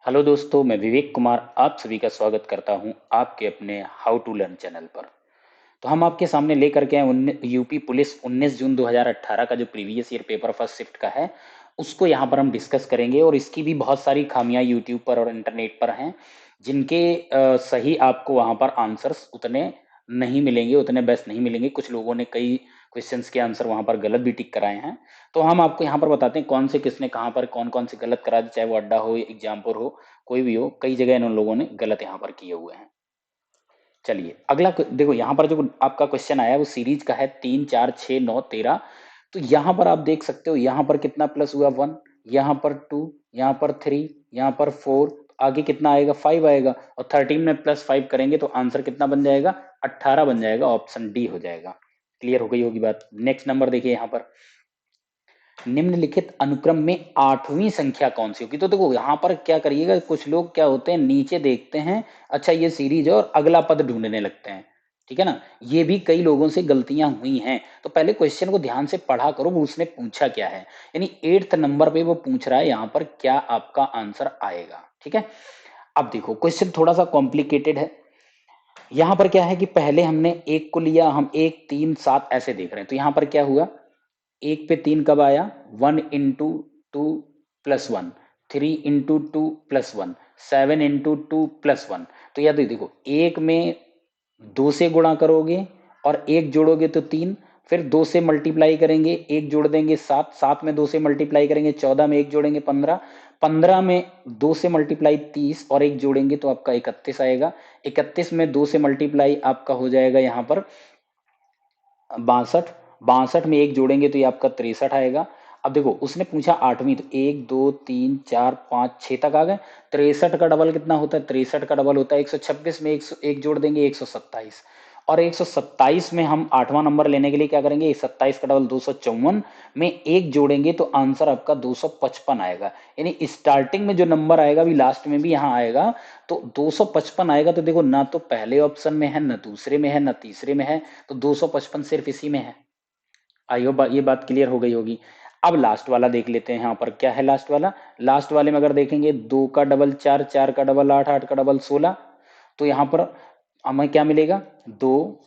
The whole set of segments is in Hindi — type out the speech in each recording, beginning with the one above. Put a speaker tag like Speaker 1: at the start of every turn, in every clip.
Speaker 1: हेलो दोस्तों, मैं विवेक कुमार आप सभी का स्वागत करता हूं आपके अपने हाउ टू लर्न चैनल पर। तो हम आपके सामने लेकर के आए यूपी पुलिस 19 जून 2018 का जो previous year paper first shift का है, उसको यहाँ पर हम डिस्कस करेंगे। और इसकी भी बहुत सारी खामियां यूट्यूब पर और इंटरनेट पर हैं, जिनके सही आपको वहां पर आंसर्स उतने नहीं मिलेंगे, उतने बेस्ट नहीं मिलेंगे। कुछ लोगों ने कई क्वेश्चंस के आंसर वहां पर गलत भी टिक कराए हैं। तो हम आपको यहाँ पर बताते हैं कौन से किसने कहाँ पर कौन कौन से गलत करा दिए, चाहे वो अड्डा हो, एग्जामपुर हो, कोई भी हो। कई जगह इन लोगों ने गलत यहाँ पर किए हुए हैं। चलिए अगला देखो, यहाँ पर जो आपका क्वेश्चन आया है वो सीरीज का है 3 4 6 9 13। तो यहाँ पर आप देख सकते हो, यहाँ पर कितना प्लस हुआ 1, यहाँ पर 2, यहाँ पर 3, यहाँ पर 4, आगे कितना आएगा 5 आएगा। और 13 में प्लस 5 करेंगे तो आंसर कितना बन जाएगा, 18 बन जाएगा। ऑप्शन डी हो जाएगा। क्लियर हो गई होगी बात। नेक्स्ट नंबर देखिए यहाँ पर, निम्नलिखित अनुक्रम में आठवीं संख्या कौन सी होगी। तो देखो यहाँ पर क्या करिएगा, कुछ लोग क्या होते हैं, नीचे देखते हैं, अच्छा ये सीरीज है, और अगला पद ढूंढने लगते हैं। ठीक है ना, ये भी कई लोगों से गलतियां हुई हैं। तो पहले क्वेश्चन को ध्यान से पढ़ा करो, वो उसने पूछा क्या है। यानी 8th नंबर पे वो पूछ रहा है यहाँ पर क्या आपका आंसर आएगा। ठीक है, अब देखो क्वेश्चन थोड़ा सा कॉम्प्लिकेटेड है। यहाँ पर क्या है कि पहले हमने एक को लिया, हम 1 3 7 ऐसे देख रहे हैं। तो यहाँ पर क्या हुआ, एक पे 3 कब आया, 1 into 2 plus 1, 3 into 2 plus 1, 7 into 2 plus 1। तो या तो देखो, एक में 2 से गुणा करोगे और एक जोड़ोगे तो 3, फिर 2 से मल्टीप्लाई करेंगे, एक जोड़ देंगे 7, 7 में 2 से मल्टीप्लाई करेंगे 14, में एक जोड़ेंगे 15, 15 में 2 से मल्टीप्लाई 30 और एक जोड़ेंगे तो आपका 31 आएगा। 31 में 2 से मल्टीप्लाई आपका हो जाएगा यहाँ पर 62, 62 में एक जोड़ेंगे तो ये आपका 63 आएगा। अब देखो उसने पूछा आठवीं, तो 1 2 3 4 5 6 तक आ गए। 63 का डबल कितना होता है, 63 का डबल होता है 126, में एक जोड़ देंगे 127। और 127 में हम आठवां नंबर लेने के लिए क्या करेंगे, 27 का डबल 254 में एक जोड़ेंगे तो आंसर आपका 255 आएगा। यानी स्टार्टिंग में जो नंबर आएगा भी लास्ट में भी यहाँ आएगा, तो 255 आएगा। तो देखो ना तो पहले ऑप्शन में है, ना दूसरे में है, ना तीसरे में है, तो 255 सिर्फ इसी में है। आई होप ये बात क्लियर हो गई होगी। अब लास्ट वाला देख लेते हैं, यहाँ पर क्या है लास्ट वाला। लास्ट वाले में अगर देखेंगे, 2 का डबल 4, 4 का डबल 8, 8 का डबल 16। तो यहाँ पर हमें क्या मिलेगा, 2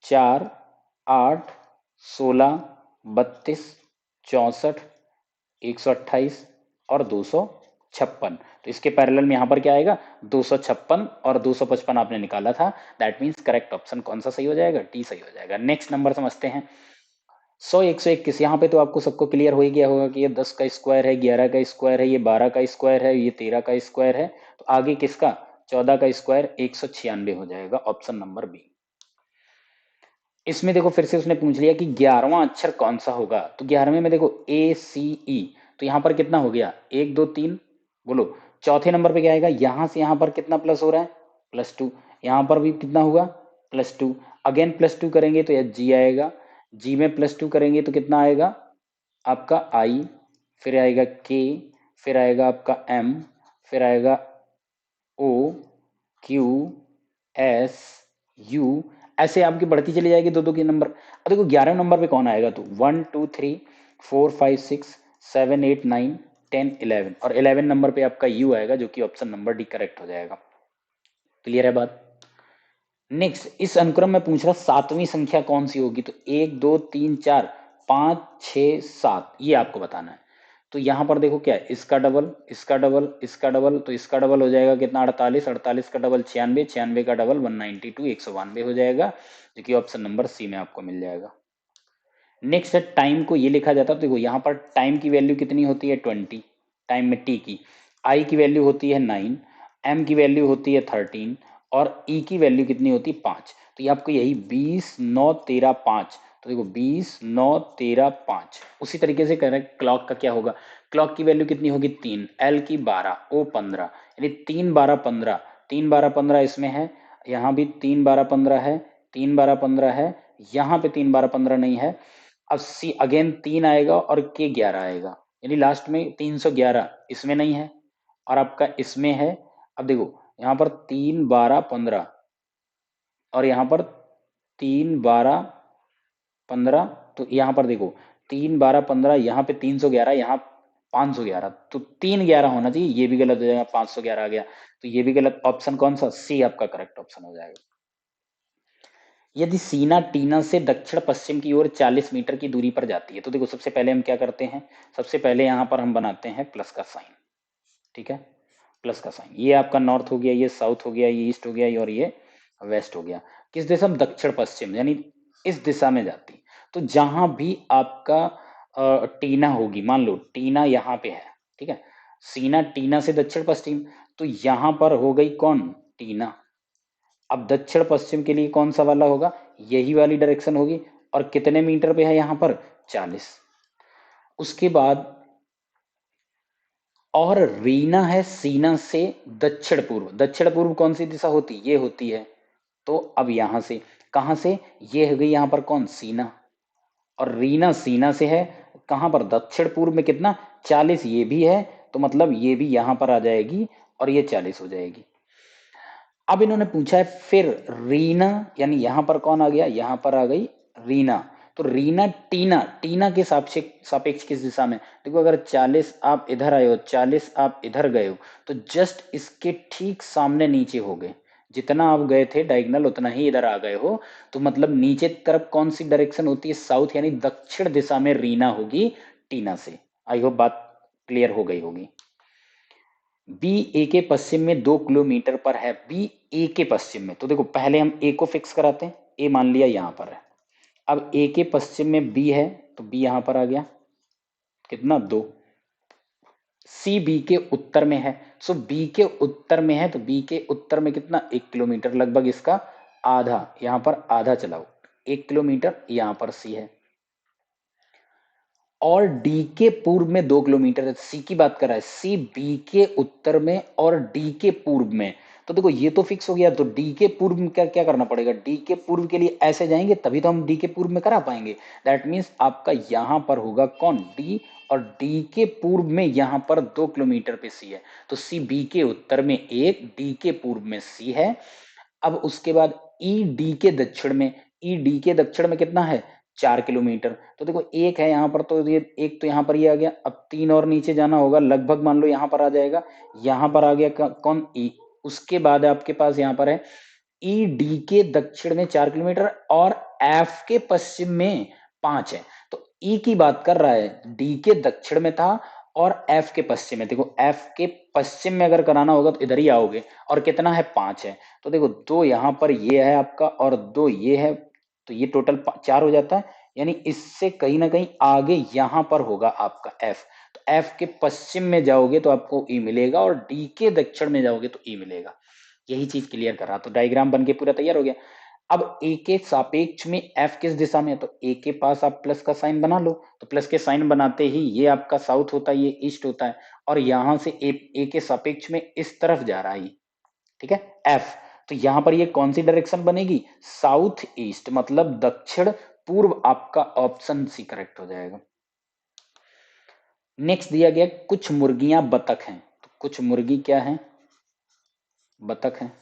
Speaker 1: 4 8 16 32 64 128 और 256। तो इसके पैरेलल में यहाँ पर क्या आएगा, 256 और 255 आपने निकाला था। दैट मीन्स करेक्ट ऑप्शन कौन सा सही हो जाएगा, टी सही हो जाएगा। नेक्स्ट नंबर समझते हैं, 100 121। यहाँ पे तो आपको सबको क्लियर हो ही गया होगा कि ये 10 का स्क्वायर है, 11 का स्क्वायर है, ये 12 का स्क्वायर है, ये 13 का स्क्वायर है। तो आगे किसका, 14 का स्क्वायर 196 हो जाएगा। Option number B. इसमें देखो फिर से उसने पूछ लिया कि 11वां अक्षर कौन सा होगा। तो 11वें में देखो ACE। तो यहाँ पर कितना हो गया, 1 2 3, बोलो। चौथे नंबर पे क्या आएगा, यहां से यहां पर कितना प्लस हो रहा है, +2। यहाँ पर भी कितना हुआ, +2। अगेन +2 करेंगे तो यह G आएगा। G में +2 करेंगे तो कितना आएगा आपका I, फिर आएगा K, फिर आएगा आपका M, फिर आएगा O, Q, S, U। ऐसे आपकी बढ़ती चली जाएगी दो दो के नंबर। अब देखो 11वें नंबर पे कौन आएगा, तो 1 2 3 4 5 6 7 8 9 10 11, और 11 नंबर पे आपका U आएगा, जो कि ऑप्शन नंबर डी करेक्ट हो जाएगा। क्लियर है बात। नेक्स्ट, इस अनुक्रम में पूछ रहा सातवीं संख्या कौन सी होगी। तो 1 2 3 4 5 6 7, ये आपको बताना है। तो यहाँ पर देखो क्या है, इसका डबल, इसका डबल, इसका डबल, तो इसका डबल हो जाएगा कितना, 48, 48 का डबल 96, 96 का डबल 192, 192 हो जाएगा, जो कि ऑप्शन नंबर सी में आपको मिल जाएगा। नेक्स्ट है, टाइम को ये लिखा जाता है। तो देखो यहाँ पर टाइम की वैल्यू कितनी होती है, 20 टाइम में टी की। आई की वैल्यू होती है 9, एम की वैल्यू होती है 13, और ई की वैल्यू कितनी होती है 5। तो ये आपको यही 20 9 13 5। तो देखो 20 9 13 5। उसी तरीके से करेक्ट क्लॉक का क्या होगा, क्लॉक की वैल्यू कितनी होगी 3, एल की 12, ओ 15, यानी 3 12 15, 3 12 15 इसमें है, यहाँ भी 3 12 15 है, 3 12 15 है, यहाँ पे 3 12 15 नहीं है। अब सी अगेन 3 आएगा और के 11 आएगा, यानी लास्ट में 311 इसमें नहीं है और आपका इसमें है। अब देखो यहाँ पर 3 12 15 और यहाँ पर 3 12 15। तो यहाँ पर देखो 3 12 15, यहाँ पे 311, यहाँ 511, तो 311 होना चाहिए, ये भी गलत हो जाएगा, 511 आ गया, तो ये भी गलत। ऑप्शन कौन सा, सी आपका करेक्ट ऑप्शन हो जाएगा। यदि सीना टीना से दक्षिण पश्चिम की ओर 40 मीटर की दूरी पर जाती है, तो देखो सबसे पहले हम क्या करते हैं, सबसे पहले यहाँ पर हम बनाते हैं प्लस का साइन, ठीक है, प्लस का साइन। ये आपका नॉर्थ हो गया, ये साउथ हो गया, ये ईस्ट हो गया, और ये वेस्ट हो गया। किस दिशा में, दक्षिण पश्चिम, यानी इस दिशा में जाती। तो जहां भी आपका टीना होगी, मान लो टीना यहाँ पे है, ठीक है, सीना टीना से दक्षिण पश्चिम, तो यहां पर हो गई कौन, टीना। अब दक्षिण पश्चिम के लिए कौन सा वाला होगा, यही वाली डायरेक्शन होगी, और कितने मीटर पे है यहाँ पर, 40। उसके बाद और रीना है सीना से दक्षिण पूर्व, दक्षिण पूर्व कौन सी दिशा होती, ये होती है। तो अब यहां से, कहां से, ये हो गई यहाँ पर कौन, सीना, और रीना सीना से है कहां पर, दक्षिण पूर्व में, कितना, 40, ये भी है, तो मतलब ये भी यहां पर आ जाएगी, और ये 40 हो जाएगी। अब इन्होंने पूछा है फिर रीना, यानी यहां पर कौन आ गया, यहां पर आ गई रीना। तो रीना टीना, टीना के सापेक्ष सापेक्ष किस दिशा में, देखो अगर 40 आप इधर आए हो, 40 आप इधर गए हो, तो जस्ट इसके ठीक सामने नीचे हो गए, जितना आप गए थे डायगोनल उतना ही इधर आ गए हो। तो मतलब नीचे तरफ कौन सी डायरेक्शन होती है, साउथ, यानी दक्षिण दिशा में रीना होगी टीना से। आई होप बात क्लियर हो गई होगी। बी ए के पश्चिम में 2 किलोमीटर पर है, बी ए के पश्चिम में, तो देखो पहले हम ए को फिक्स कराते हैं, ए मान लिया यहां पर है। अब ए के पश्चिम में बी है, तो बी यहां पर आ गया, कितना, 2। सी बी के उत्तर में है, सो बी के उत्तर में है, तो बी के उत्तर में कितना, 1 किलोमीटर, लगभग इसका आधा, यहां पर आधा चलाओ, 1 किलोमीटर, यहां पर सी है। और डी के पूर्व में 2 किलोमीटर है, सी की बात कर रहा है, सी बी के उत्तर में और डी के पूर्व में। तो देखो ये तो फिक्स हो गया, तो डी के पूर्व में क्या क्या करना पड़ेगा, डी के पूर्व के लिए ऐसे जाएंगे तभी तो हम डी के पूर्व में करा पाएंगे। दैट मीन्स आपका यहां पर होगा कौन, डी, और डी के पूर्व में यहां पर 2 किलोमीटर पे सी है, तो सी बी के उत्तर में 1, डी के पूर्व में सी है। अब उसके बाद ई डी के दक्षिण में, ई डी के दक्षिण में कितना है, 4 किलोमीटर। तो देखो एक है यहाँ पर, तो ये एक तो यहाँ पर ये आ गया, अब 3 और नीचे जाना होगा, लगभग मान लो यहाँ पर आ जाएगा, यहाँ पर आ गया कौन, ई। उसके बाद आपके पास यहाँ पर है ई डी के दक्षिण में 4 किलोमीटर, और एफ के पश्चिम में 5 है। तो ई की बात कर रहा है, डी के दक्षिण में था और एफ के पश्चिम में, देखो एफ के पश्चिम में अगर कराना होगा तो इधर ही आओगे, और कितना है, 5 है। तो देखो 2 यहाँ पर ये है आपका, और 2 ये है, तो ये टोटल 4 हो जाता है, यानी इससे कहीं ना कहीं आगे यहां पर होगा आपका एफ। तो एफ के पश्चिम में जाओगे तो आपको ई मिलेगा, और डी के दक्षिण में जाओगे तो ई मिलेगा। यही चीज क्लियर कर रहा, तो डायग्राम बन के पूरा तैयार हो गया। अब ए के सापेक्ष में एफ किस दिशा में है, तो ए के पास आप प्लस का साइन बना लो, तो प्लस के साइन बनाते ही ये आपका साउथ होता है, ये ईस्ट होता है, और यहां से ए के सापेक्ष में इस तरफ जा रहा है, ठीक है, एफ। तो यहां पर ये कौन सी डायरेक्शन बनेगी, साउथ ईस्ट, मतलब दक्षिण पूर्व, आपका ऑप्शन सी करेक्ट हो जाएगा। नेक्स्ट दिया गया कुछ मुर्गियां बतख हैं, तो कुछ मुर्गी क्या है, बतख है।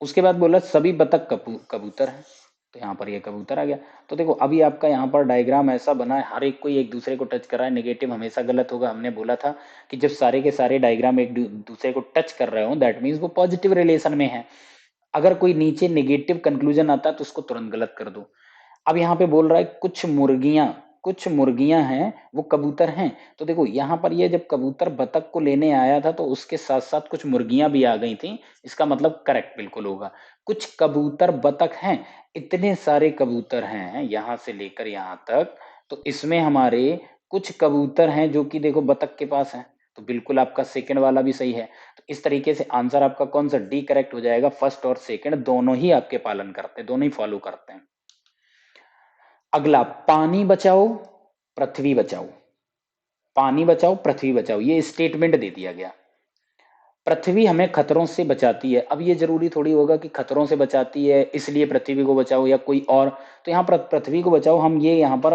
Speaker 1: उसके बाद बोला सभी बतख कबूतर है, तो यहाँ पर ये कबूतर आ गया। तो देखो अभी आपका यहाँ पर डायग्राम ऐसा बना है, हर एक कोई एक दूसरे को टच कर रहा है, नेगेटिव हमेशा गलत होगा। हमने बोला था कि जब सारे के सारे डायग्राम एक दूसरे को टच कर रहे हो, दैट मीन्स वो पॉजिटिव रिलेशन में है। अगर कोई नीचे नेगेटिव कंक्लूजन आता है तो उसको तुरंत गलत कर दो। अब यहाँ पे बोल रहा है कुछ मुर्गियां हैं, वो कबूतर हैं। तो देखो यहाँ पर ये जब कबूतर बतख को लेने आया था तो उसके साथ साथ कुछ मुर्गियां भी आ गई थी, इसका मतलब करेक्ट बिल्कुल होगा। कुछ कबूतर बतख हैं, इतने सारे कबूतर हैं यहाँ से लेकर यहाँ तक, तो इसमें हमारे कुछ कबूतर हैं जो कि देखो बतख के पास हैं, तो बिल्कुल आपका सेकंड वाला भी सही है। तो इस तरीके से आंसर आपका कौन सा, डी करेक्ट हो जाएगा। फर्स्ट और सेकंड दोनों ही आपके पालन करते हैं, दोनों ही फॉलो करते हैं। अगला, पानी बचाओ पृथ्वी बचाओ, पानी बचाओ पृथ्वी बचाओ, ये स्टेटमेंट दे दिया गया। पृथ्वी हमें खतरों से बचाती है, अब ये जरूरी थोड़ी होगा कि खतरों से बचाती है इसलिए पृथ्वी को बचाओ या कोई और। तो यहाँ पर पृथ्वी को बचाओ, हम ये यहाँ पर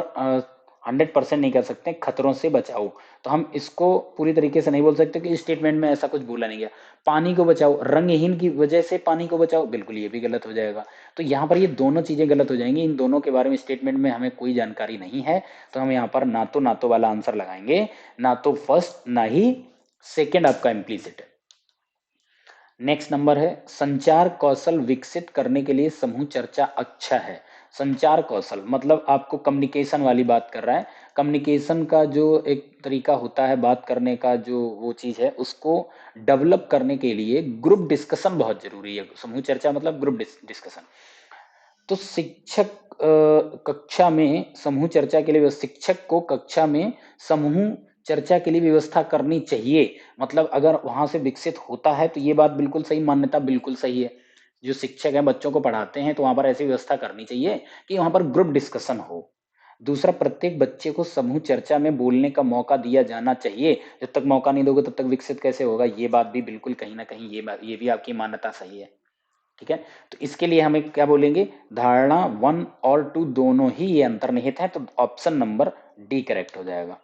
Speaker 1: 100% नहीं कर सकते, खतरों से बचाओ। तो हम इसको पूरी तरीके से नहीं बोल सकते कि स्टेटमेंट में ऐसा कुछ बोला नहीं गया। पानी को बचाओ, रंगहीन की वजह से पानी को बचाओ, बिल्कुल ये भी गलत हो जाएगा। तो यहाँ पर ये दोनों चीजें गलत हो जाएंगी, इन दोनों के बारे में स्टेटमेंट में हमें कोई जानकारी नहीं है, तो हम यहाँ पर ना तो वाला आंसर लगाएंगे, ना तो फर्स्ट ना ही सेकेंड आपका इम्प्लीसिट है। नेक्स्ट नंबर है, संचार कौशल विकसित करने के लिए समूह चर्चा अच्छा है। संचार कौशल मतलब आपको कम्युनिकेशन वाली बात कर रहा है। कम्युनिकेशन का जो एक तरीका होता है बात करने का, जो वो चीज है उसको डेवलप करने के लिए ग्रुप डिस्कशन बहुत जरूरी है। समूह चर्चा मतलब ग्रुप डिस्कशन। तो शिक्षक कक्षा में समूह चर्चा के लिए, शिक्षक को कक्षा में समूह चर्चा के लिए व्यवस्था करनी चाहिए। मतलब अगर वहां से विकसित होता है तो ये बात बिल्कुल सही, मान्यता बिल्कुल सही है। जो शिक्षक हैं बच्चों को पढ़ाते हैं तो वहां पर ऐसी व्यवस्था करनी चाहिए कि वहां पर ग्रुप डिस्कशन हो। दूसरा, प्रत्येक बच्चे को समूह चर्चा में बोलने का मौका दिया जाना चाहिए। जब तक मौका नहीं दोगे तब तक विकसित कैसे होगा, ये बात भी बिल्कुल कहीं ना कहीं ये भी आपकी मान्यता सही है। ठीक है, तो इसके लिए हमें क्या बोलेंगे, धारणा 1 और 2 दोनों ही ये अंतर्निहित है, तो ऑप्शन नंबर डी करेक्ट हो जाएगा।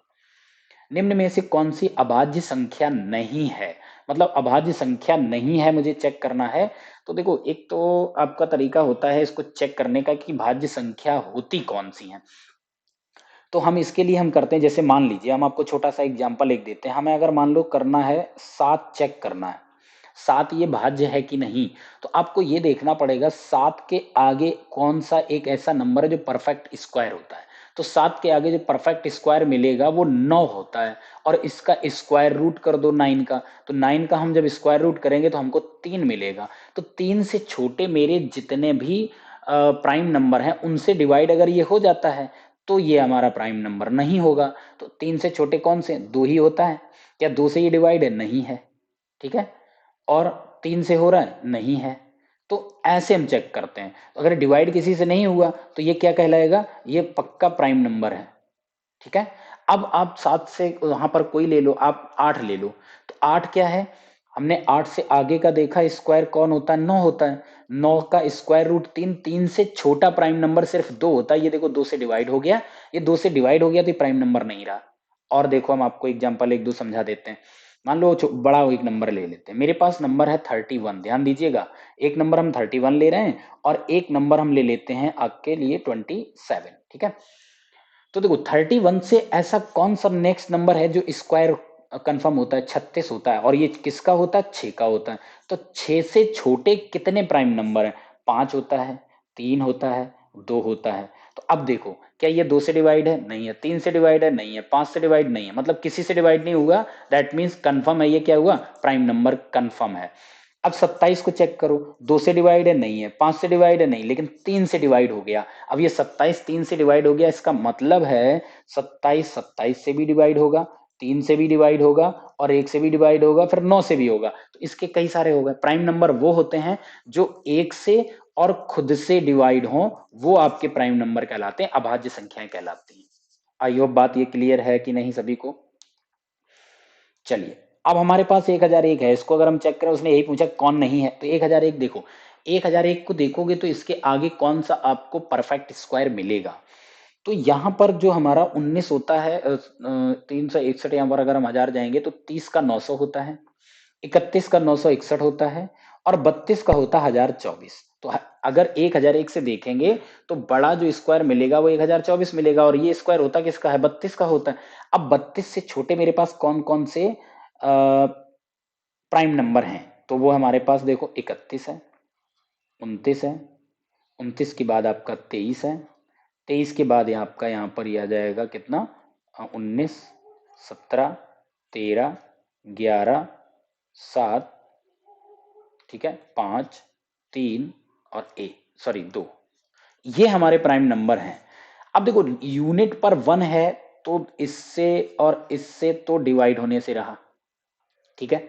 Speaker 1: निम्न में से कौन सी अभाज्य संख्या नहीं है, मतलब अभाज्य संख्या नहीं है मुझे चेक करना है। तो देखो, एक तो आपका तरीका होता है इसको चेक करने का कि भाज्य संख्या होती कौन सी है। तो हम इसके लिए हम करते हैं, जैसे मान लीजिए हम आपको छोटा सा एग्जांपल एक देते हैं। हमें अगर मान लो करना है 7 चेक करना है, 7 ये भाज्य है कि नहीं, तो आपको ये देखना पड़ेगा 7 के आगे कौन सा एक ऐसा नंबर है जो परफेक्ट स्क्वायर होता है। तो 7 के आगे जो परफेक्ट स्क्वायर मिलेगा वो 9 होता है, और इसका स्क्वायर रूट कर दो 9 का, तो 9 का हम जब स्क्वायर रूट करेंगे तो हमको 3 मिलेगा। तो 3 से छोटे मेरे जितने भी प्राइम नंबर हैं उनसे डिवाइड अगर ये हो जाता है तो ये हमारा प्राइम नंबर नहीं होगा। तो 3 से छोटे कौन से, 2 ही होता है। क्या 2 से ये डिवाइड है, नहीं है। ठीक है, और 3 से हो रहा है, नहीं है। तो ऐसे हम चेक करते हैं, अगर डिवाइड किसी से नहीं हुआ तो ये क्या कहलाएगा, ये पक्का प्राइम नंबर है। ठीक है, अब आप 7 से वहां पर कोई ले लो, आप 8 ले लो। तो 8 क्या है, हमने 8 से आगे का देखा स्क्वायर कौन होता है, 9 होता है। 9 का स्क्वायर रूट 3, 3 से छोटा प्राइम नंबर सिर्फ 2 होता है। ये देखो 2 से डिवाइड हो गया, ये 2 से डिवाइड हो गया तो ये प्राइम नंबर नहीं रहा। और देखो हम आपको एग्जांपल एक दो समझा देते हैं। मान लो बड़ा एक नंबर ले लेते हैं, मेरे पास नंबर है 31। ध्यान दीजिएगा, एक नंबर हम 31 ले रहे हैं और एक नंबर हम ले लेते हैं आपके लिए 27। ठीक है, तो देखो 31 से ऐसा कौन सा नेक्स्ट नंबर है जो स्क्वायर कंफर्म होता है, 36 होता है, और ये किसका होता है, 6 का होता है। तो 6 से छोटे कितने प्राइम नंबर है, 5 होता है, 3 होता है, 2 होता है। तो अब देखो, क्या ये 2 से डिवाइड है, नहीं है। 3 से डिवाइड है, नहीं है। 5 से डिवाइड नहीं है, मतलब किसी से डिवाइड नहीं हुआ। दैट मीन्स कंफर्म है, ये क्या हुआ, प्राइम नंबर कंफर्म है। अब 27 को चेक करो, 2 से डिवाइड है, नहीं है। 5 से डिवाइड है, नहीं, लेकिन 3 से डिवाइड हो गया। अब ये 27 3 से डिवाइड हो गया, इसका मतलब है 27 27 से भी डिवाइड होगा, 3 से भी डिवाइड होगा, और 1 से भी डिवाइड होगा, फिर 9 से भी होगा। तो इसके कई सारे हो गए। प्राइम नंबर वो होते हैं जो 1 से और खुद से डिवाइड हो, वो आपके प्राइम नंबर कहलाते हैं, अभाज्य संख्याएं कहलाती हैं। आई होप बात ये क्लियर है कि नहीं सभी को। चलिए, अब हमारे पास 1001 है, इसको अगर हम चेक करें, उसने यही पूछा कौन नहीं है, तो 1001 देखो, 1001 को देखोगे तो इसके आगे कौन सा आपको परफेक्ट स्क्वायर मिलेगा। तो यहाँ पर जो हमारा 19 होता है, 361, यहाँ पर अगर हम 1000 जाएंगे तो 30 का 900 होता है, 31 का 961 होता है, और 32 का होता है 1024। तो अगर 1001 से देखेंगे तो बड़ा जो स्क्वायर मिलेगा वो 1024 मिलेगा, और ये स्क्वायर होता किसका है, 32 का होता है। अब 32 से छोटे मेरे पास कौन कौन से प्राइम नंबर हैं, तो वो हमारे पास देखो 31 है, 29 है, 29 के बाद आपका 23 है, 23 के बाद आपका यहाँ पर यह आ जाएगा कितना, 19, 17, 13, 11, 7, ठीक है, 5, 3 और 1, सॉरी 2, ये हमारे प्राइम नंबर हैं। अब देखो यूनिट पर 1 है, तो इससे और इससे तो डिवाइड होने से रहा। ठीक है,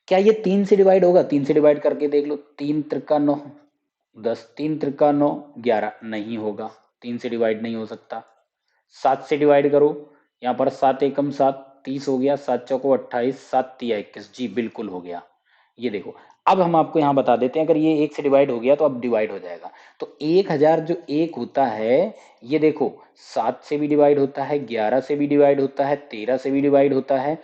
Speaker 1: क्या ये 3 से डिवाइड होगा, 3 से डिवाइड करके देख लो, 3 त्रिका 9, 10, 3 त्रिका 9, 11, नहीं होगा, 3 से डिवाइड नहीं हो सकता। 7 से डिवाइड करो, यहाँ पर 7 एकम 7, 30 हो गया, 7 चौको 28, 7 तिया 21, जी बिल्कुल हो गया। ये देखो, अब हम आपको यहाँ बता देते हैं, अगर ये 1 से डिवाइड हो गया तो अब डिवाइड हो जाएगा। तो 1000 जो एक होता है, ये देखो 7 से भी डिवाइड होता है, 11 से भी डिवाइड होता है, 13 से भी डिवाइड होता है,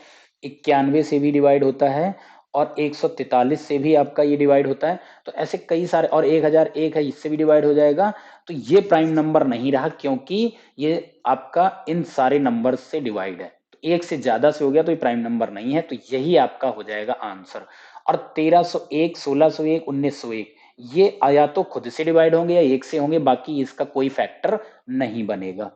Speaker 1: 91 से भी डिवाइड होता है, और 143 से भी आपका ये डिवाइड होता है। तो ऐसे कई सारे, और 1001 है, इससे भी डिवाइड हो जाएगा। तो ये प्राइम नंबर नहीं रहा, क्योंकि ये आपका इन सारे नंबर से डिवाइड है। तो एक से ज्यादा से हो गया तो ये प्राइम नंबर नहीं है। तो यही आपका हो जाएगा आंसर। और 1301, 1601, 1901 ये या तो खुद से डिवाइड होंगे या एक से होंगे, बाकी इसका कोई फैक्टर नहीं बनेगा।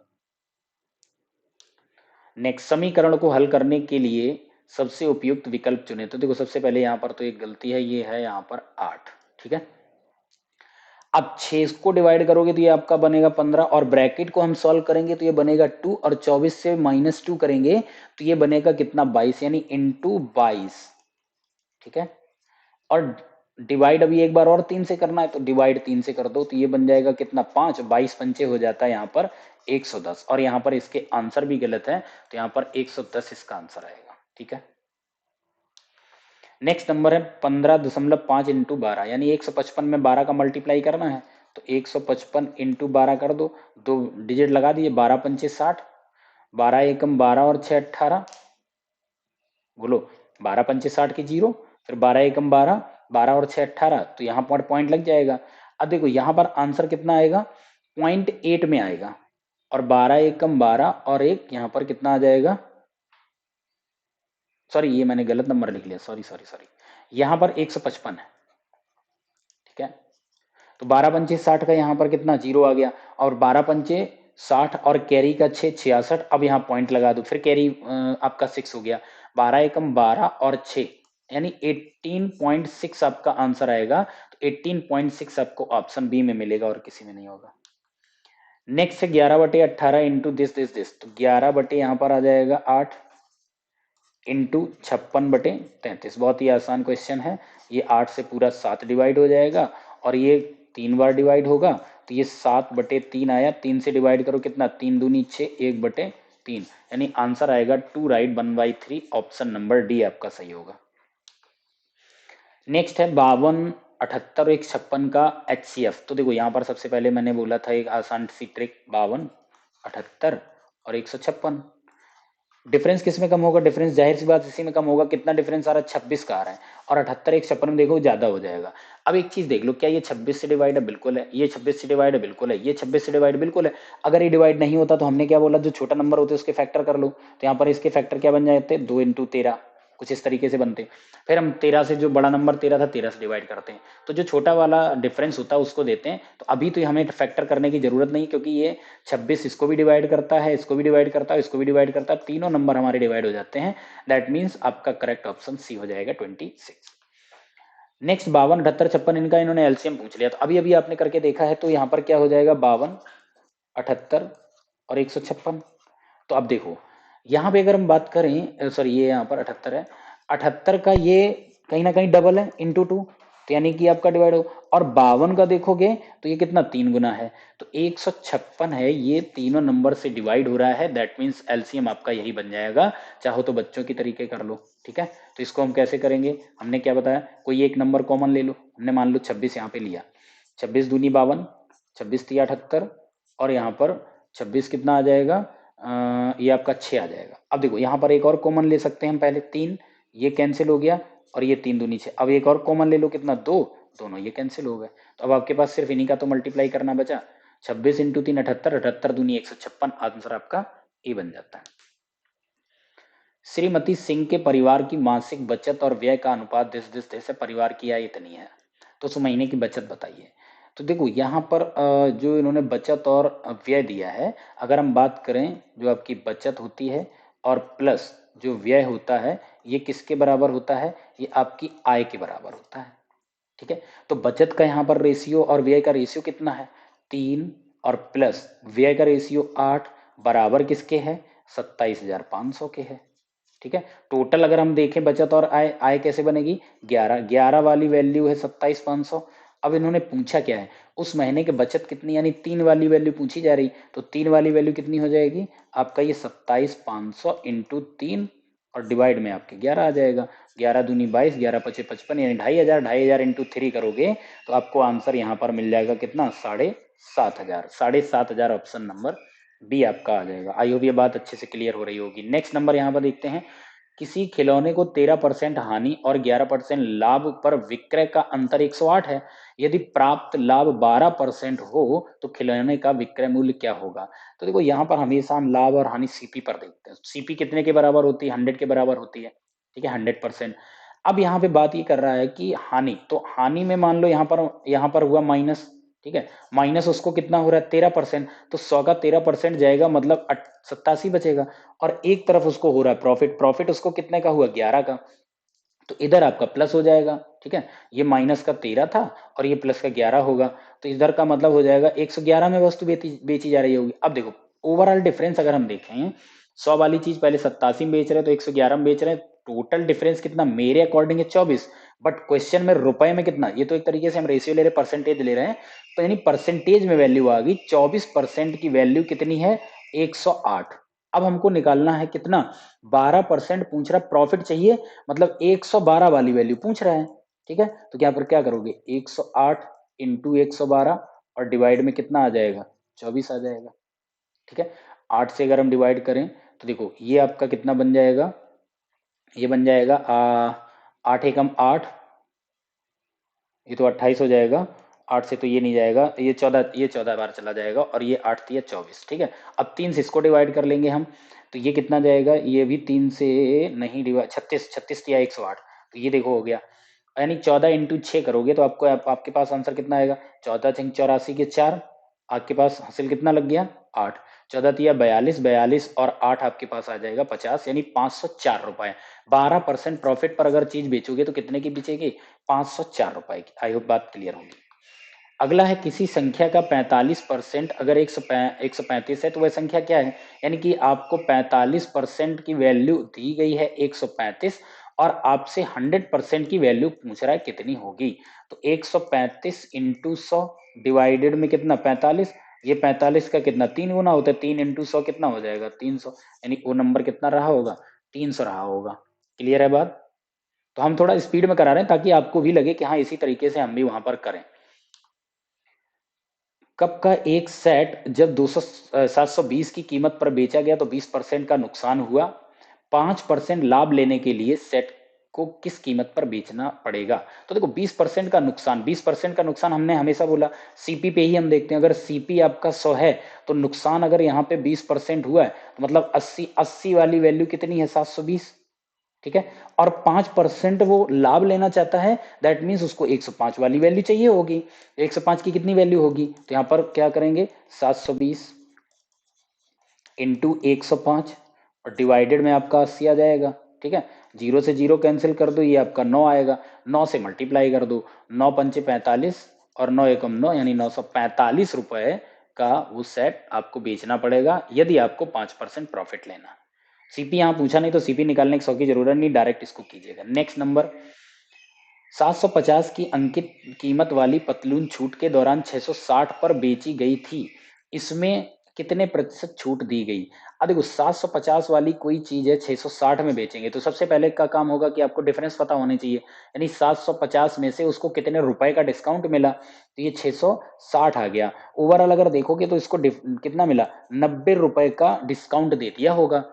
Speaker 1: नेक्स्ट, समीकरण को हल करने के लिए सबसे उपयुक्त विकल्प चुने। तो देखो सबसे पहले यहां पर तो एक गलती है, ये है यहां पर 8, ठीक है। अब 6 को डिवाइड करोगे तो ये आपका बनेगा 15, और ब्रैकेट को हम सॉल्व करेंगे तो ये बनेगा 2, और 24 से -2 करेंगे तो ये बनेगा कितना, 22, यानी इंटू 22, ठीक है। और डिवाइड अभी एक बार और 3 से करना है, तो डिवाइड 3 से कर दो, तो ये बन जाएगा कितना, 5, 22 पंचे हो जाता है यहाँ पर 110, और यहाँ पर इसके आंसर भी गलत है, तो यहाँ पर 110 इसका आंसर आएगा, ठीक है। नेक्स्ट नंबर है 15.5 इंटू 12, यानी 155 में 12 का मल्टीप्लाई करना है। तो 155 इंटू 12 कर दो, दो डिजिट लगा दिए, 12 पंचे 60, 12 एकम 12 और 6 18, बोलो 12 पंचे 60 की जीरो, फिर 12 एकम 12, 12 और 6 18, तो यहाँ पर पॉइंट लग जाएगा। अब देखो यहाँ पर आंसर कितना आएगा, 0.8 में आएगा, और 12 एकम 12 और एक यहाँ पर कितना आ जाएगा, सॉरी ये मैंने गलत नंबर लिख लिया, सॉरी सॉरी सॉरी, यहाँ पर 155 है, ठीक है। तो 12 पंचे 60 का यहाँ पर कितना, जीरो आ गया, और 12 पंचे 60 और कैरी का 6 66, अब यहाँ पॉइंट लगा दो, फिर कैरी आपका 6 हो गया, 12 एकम 12 और 6, यानी 18.6 आपका आंसर आएगा। तो 18.6 आपको ऑप्शन बी में मिलेगा और किसी में नहीं होगा। नेक्स्ट है 11/18 इंटू दिस, तो 11 यहाँ पर आ जाएगा 8 इंटू 56/33, बहुत ही आसान क्वेश्चन है। ये 8 से पूरा 7 डिवाइड हो जाएगा, और ये 3 बार डिवाइड होगा, तो ये 7/3 आया, 3 से डिवाइड करो कितना, 3 दूनी 6, 1/3, यानी आंसर आएगा 2 राइट 1/3, ऑप्शन नंबर डी आपका सही होगा। नेक्स्ट है 52, 78 और 156 का HCF। तो देखो यहाँ पर सबसे पहले मैंने बोला था एक आसान सी ट्रिक, 52, 78 और 156, डिफरेंस किस में कम होगा, डिफरेंस जाहिर सी बात इसी में कम होगा। कितना डिफरेंस आ रहा है, 26 का आ रहा है, और 78 156 में देखो ज्यादा हो जाएगा। अब एक चीज देख लो, क्या ये 26 से डिवाइड है, बिल्कुल है। ये 26 से डिवाइड है, बिल्कुल है। ये 26 से डिवाइड बिल्कुल है। अगर ये डिवाइड नहीं होता तो हमने क्या बोला, जो छोटा नंबर होते हैं उसके फैक्टर कर लो। तो यहाँ पर इसके फैक्टर क्या बन जाते हैं, 2 इंटू 13, कुछ इस तरीके से बनते। फिर हम 13 से, जो बड़ा नंबर 13 था, 13 से डिवाइड करते हैं, तो जो छोटा वाला डिफरेंस होता है उसको देते हैं। तो अभी तो हमें फैक्टर करने की जरूरत नहीं, क्योंकि ये 26 इसको भी डिवाइड करता है, इसको भी डिवाइड करता है, इसको भी डिवाइड करता है, तीनों नंबर हमारे डिवाइड हो जाते हैं। दैट मीन्स आपका करेक्ट ऑप्शन सी हो जाएगा 26। नेक्स्ट 52, 78, 56, इनका इन्होंने एलसीएम पूछ लिया, तो अभी अभी आपने करके देखा है, तो यहाँ पर क्या हो जाएगा, 52, 78 और 156। तो अब देखो यहाँ पे अगर हम बात करें, सॉरी ये यहाँ पर 78 है, 78 का ये कहीं ना कहीं डबल है, इंटू 2, तो यानी कि आपका डिवाइड हो। और 52 का देखोगे तो ये कितना, 3 गुना है। तो 156 है, ये तीनों नंबर से डिवाइड हो रहा है। दैट मीन्स एलसीएम आपका यही बन जाएगा। चाहो तो बच्चों की तरीके कर लो, ठीक है। तो इसको हम कैसे करेंगे, हमने क्या बताया, कोई एक नंबर कॉमन ले लो। हमने मान लो 26 यहाँ पे लिया, 26 दूनी 52, 26 3 78, और यहाँ पर 26 कितना आ जाएगा, ये आपका 6 आ जाएगा। अब देखो यहाँ पर एक और कॉमन ले सकते हैं हम, पहले 3, ये कैंसिल हो गया, और ये 3 दूनी 6। अब एक और कॉमन ले लो, कितना, 2, दोनों ये कैंसिल हो गए। तो अब आपके पास सिर्फ इन्हीं का तो मल्टीप्लाई करना बचा, 26 इंटू 3 78, 78 दूनी 156, आंसर आपका ए बन जाता है। श्रीमती सिंह के परिवार की मासिक बचत और व्यय का अनुपात दिस है। परिवार की आय इतनी है, तो उस महीने की बचत बताइए। तो देखो यहाँ पर जो इन्होंने बचत और व्यय दिया है, अगर हम बात करें, जो आपकी बचत होती है और प्लस जो व्यय होता है, ये किसके बराबर होता है, ये आपकी आय के बराबर होता है, ठीक है। तो बचत का यहाँ पर रेशियो और व्यय का रेशियो कितना है, 3, और प्लस व्यय का रेशियो 8, बराबर किसके है, 27,500 के है, ठीक है। टोटल अगर हम देखें बचत और आय, आय कैसे बनेगी, 11, 11 वाली वैल्यू है 27,500। अब इन्होंने पूछा क्या है, उस महीने की बचत कितनी, यानी 3 वाली वैल्यू पूछी जा रही। तो 3 वाली वैल्यू कितनी हो जाएगी आपका, ये 27,500 इंटू 3, और डिवाइड में आपके 11 आ जाएगा। 11 दूनी 22, 11 पचे 55, यानी 2500। 2500 इंटू 3 करोगे तो आपको आंसर यहाँ पर मिल जाएगा कितना, 7500। 7500 ऑप्शन नंबर बी आपका आ जाएगा। आई होप ये बात अच्छे से क्लियर हो रही होगी। नेक्स्ट नंबर यहाँ पर देखते हैं, किसी खिलौने को 13% हानि और 11% लाभ पर विक्रय का अंतर 108 है। यदि प्राप्त लाभ 12% हो तो खिलौने का विक्रय मूल्य क्या होगा। तो देखो यहाँ पर हमेशा हम लाभ और हानि सीपी पर देखते हैं। सीपी कितने के बराबर होती है, 100 के बराबर होती है, ठीक है, 100%। अब यहाँ पे बात ये कर रहा है कि हानि, तो हानि में मान लो यहाँ पर हुआ माइनस, ठीक है, माइनस उसको कितना हो रहा है 13%, तो 100 का 13% जाएगा, मतलब 87 बचेगा। और एक तरफ उसको हो रहा है प्रॉफिट, प्रॉफिट उसको कितने का हुआ, 11 का, तो इधर आपका प्लस हो जाएगा, ठीक है, ये माइनस का 13 था और ये प्लस का 11 होगा, तो इधर का मतलब हो जाएगा 111 में वस्तु बेची जा रही होगी। अब देखो ओवरऑल डिफरेंस अगर हम देखें, 100 वाली चीज पहले 87 में बेच रहे हैं तो 111 में बेच रहे हैं, टोटल डिफरेंस कितना मेरे अकॉर्डिंग है 24, बट क्वेश्चन में रुपए में कितना, ये तो एक तरीके से हम रेशियो ले रहे हैं, परसेंटेज ले रहे हैं, तो यानी परसेंटेज में वैल्यू आ गई 24% की वैल्यू कितनी है, 108। अब हमको निकालना है कितना, 12% पूछ रहा, प्रॉफिट चाहिए, मतलब 112 वाली वैल्यू पूछ रहा है, ठीक है, तो यहाँ पर क्या करोगे, 108 इंटू 112 और डिवाइड में कितना आ जाएगा, 24 आ जाएगा, ठीक है। 8 से अगर हम डिवाइड करें तो देखो ये आपका कितना बन जाएगा, ये बन जाएगा 8 एकम 8, ये तो 28 हो जाएगा। 8 से तो ये नहीं जाएगा, ये 14, ये 14 बार चला जाएगा, और ये 8 दिया 24, ठीक है। अब 3 से इसको डिवाइड कर लेंगे हम, तो ये कितना जाएगा, ये भी 3 से नहीं डिवाइड, 36, 36 दिया 108, तो ये देखो हो गया, यानी 14 इंटू 6 करोगे तो आपके पास आंसर कितना आएगा, 14 छंग 84 के 4, आपके पास हासिल कितना लग गया, 8, 14 दिया 42, 42 और 8 आपके पास आ जाएगा 50, यानी 504 रुपए। 12% प्रॉफिट पर अगर चीज बेचोगे तो कितने की बेचेगी, 504 रुपए की। आई होप बात क्लियर होगी। अगला है, किसी संख्या का 45% अगर 135 है तो वह संख्या क्या है, यानी कि आपको 45% की वैल्यू दी गई है 135, और आपसे 100% की वैल्यू पूछ रहा है कितनी होगी, तो 135 इंटू 100 डिवाइडेड में कितना 45, ये 45 का कितना 3 गुना होता है, 3 इंटू 100 कितना हो जाएगा 300, यानी वो नंबर कितना रहा होगा, 300 रहा होगा। क्लियर है बात। तो हम थोड़ा स्पीड में करा रहे हैं ताकि आपको भी लगे कि हाँ इसी तरीके से हम भी वहां पर करें। कप का एक सेट जब 720 की कीमत पर बेचा गया तो 20% का नुकसान हुआ, 5% लाभ लेने के लिए सेट को किस कीमत पर बेचना पड़ेगा। तो देखो 20% का नुकसान, 20% का नुकसान हमने हमेशा बोला सीपी पे ही हम देखते हैं, अगर सीपी आपका 100 है तो नुकसान अगर यहाँ पे 20% हुआ है तो मतलब 80 वाली वैल्यू कितनी है 720, ठीक है, और 5% वो लाभ लेना चाहता है, दैट मीन्स उसको 105 वाली वैल्यू चाहिए होगी। 105 की कितनी वैल्यू होगी, तो यहां पर क्या करेंगे 720 इंटू 105 और डिवाइडेड में आपका 80 आ जाएगा, ठीक है, जीरो से जीरो कैंसिल कर दो, ये आपका 9 आएगा, 9 से मल्टीप्लाई कर दो, 9 पंचे 45 और 9 एकम 9, यानी 945 रुपए का वो सेट आपको बेचना पड़ेगा यदि आपको 5% प्रॉफिट लेना है। सीपी यहाँ पूछा नहीं तो सीपी निकालने की 100 की जरूरत नहीं, डायरेक्ट इसको कीजिएगा। नेक्स्ट नंबर, 750 की अंकित कीमत वाली पतलून छूट के दौरान 660 पर बेची गई थी, इसमें कितने प्रतिशत छूट दी गई। अब देखो 750 वाली कोई चीज है 660 में बेचेंगे तो सबसे पहले का काम होगा कि आपको डिफरेंस पता होनी चाहिए, यानी 750 में से उसको कितने रुपए का डिस्काउंट मिला, तो ये 660 आ गया। ओवरऑल अगर देखोगे तो इसको कितना मिला, 90 रुपए का डिस्काउंट दे दिया होगा,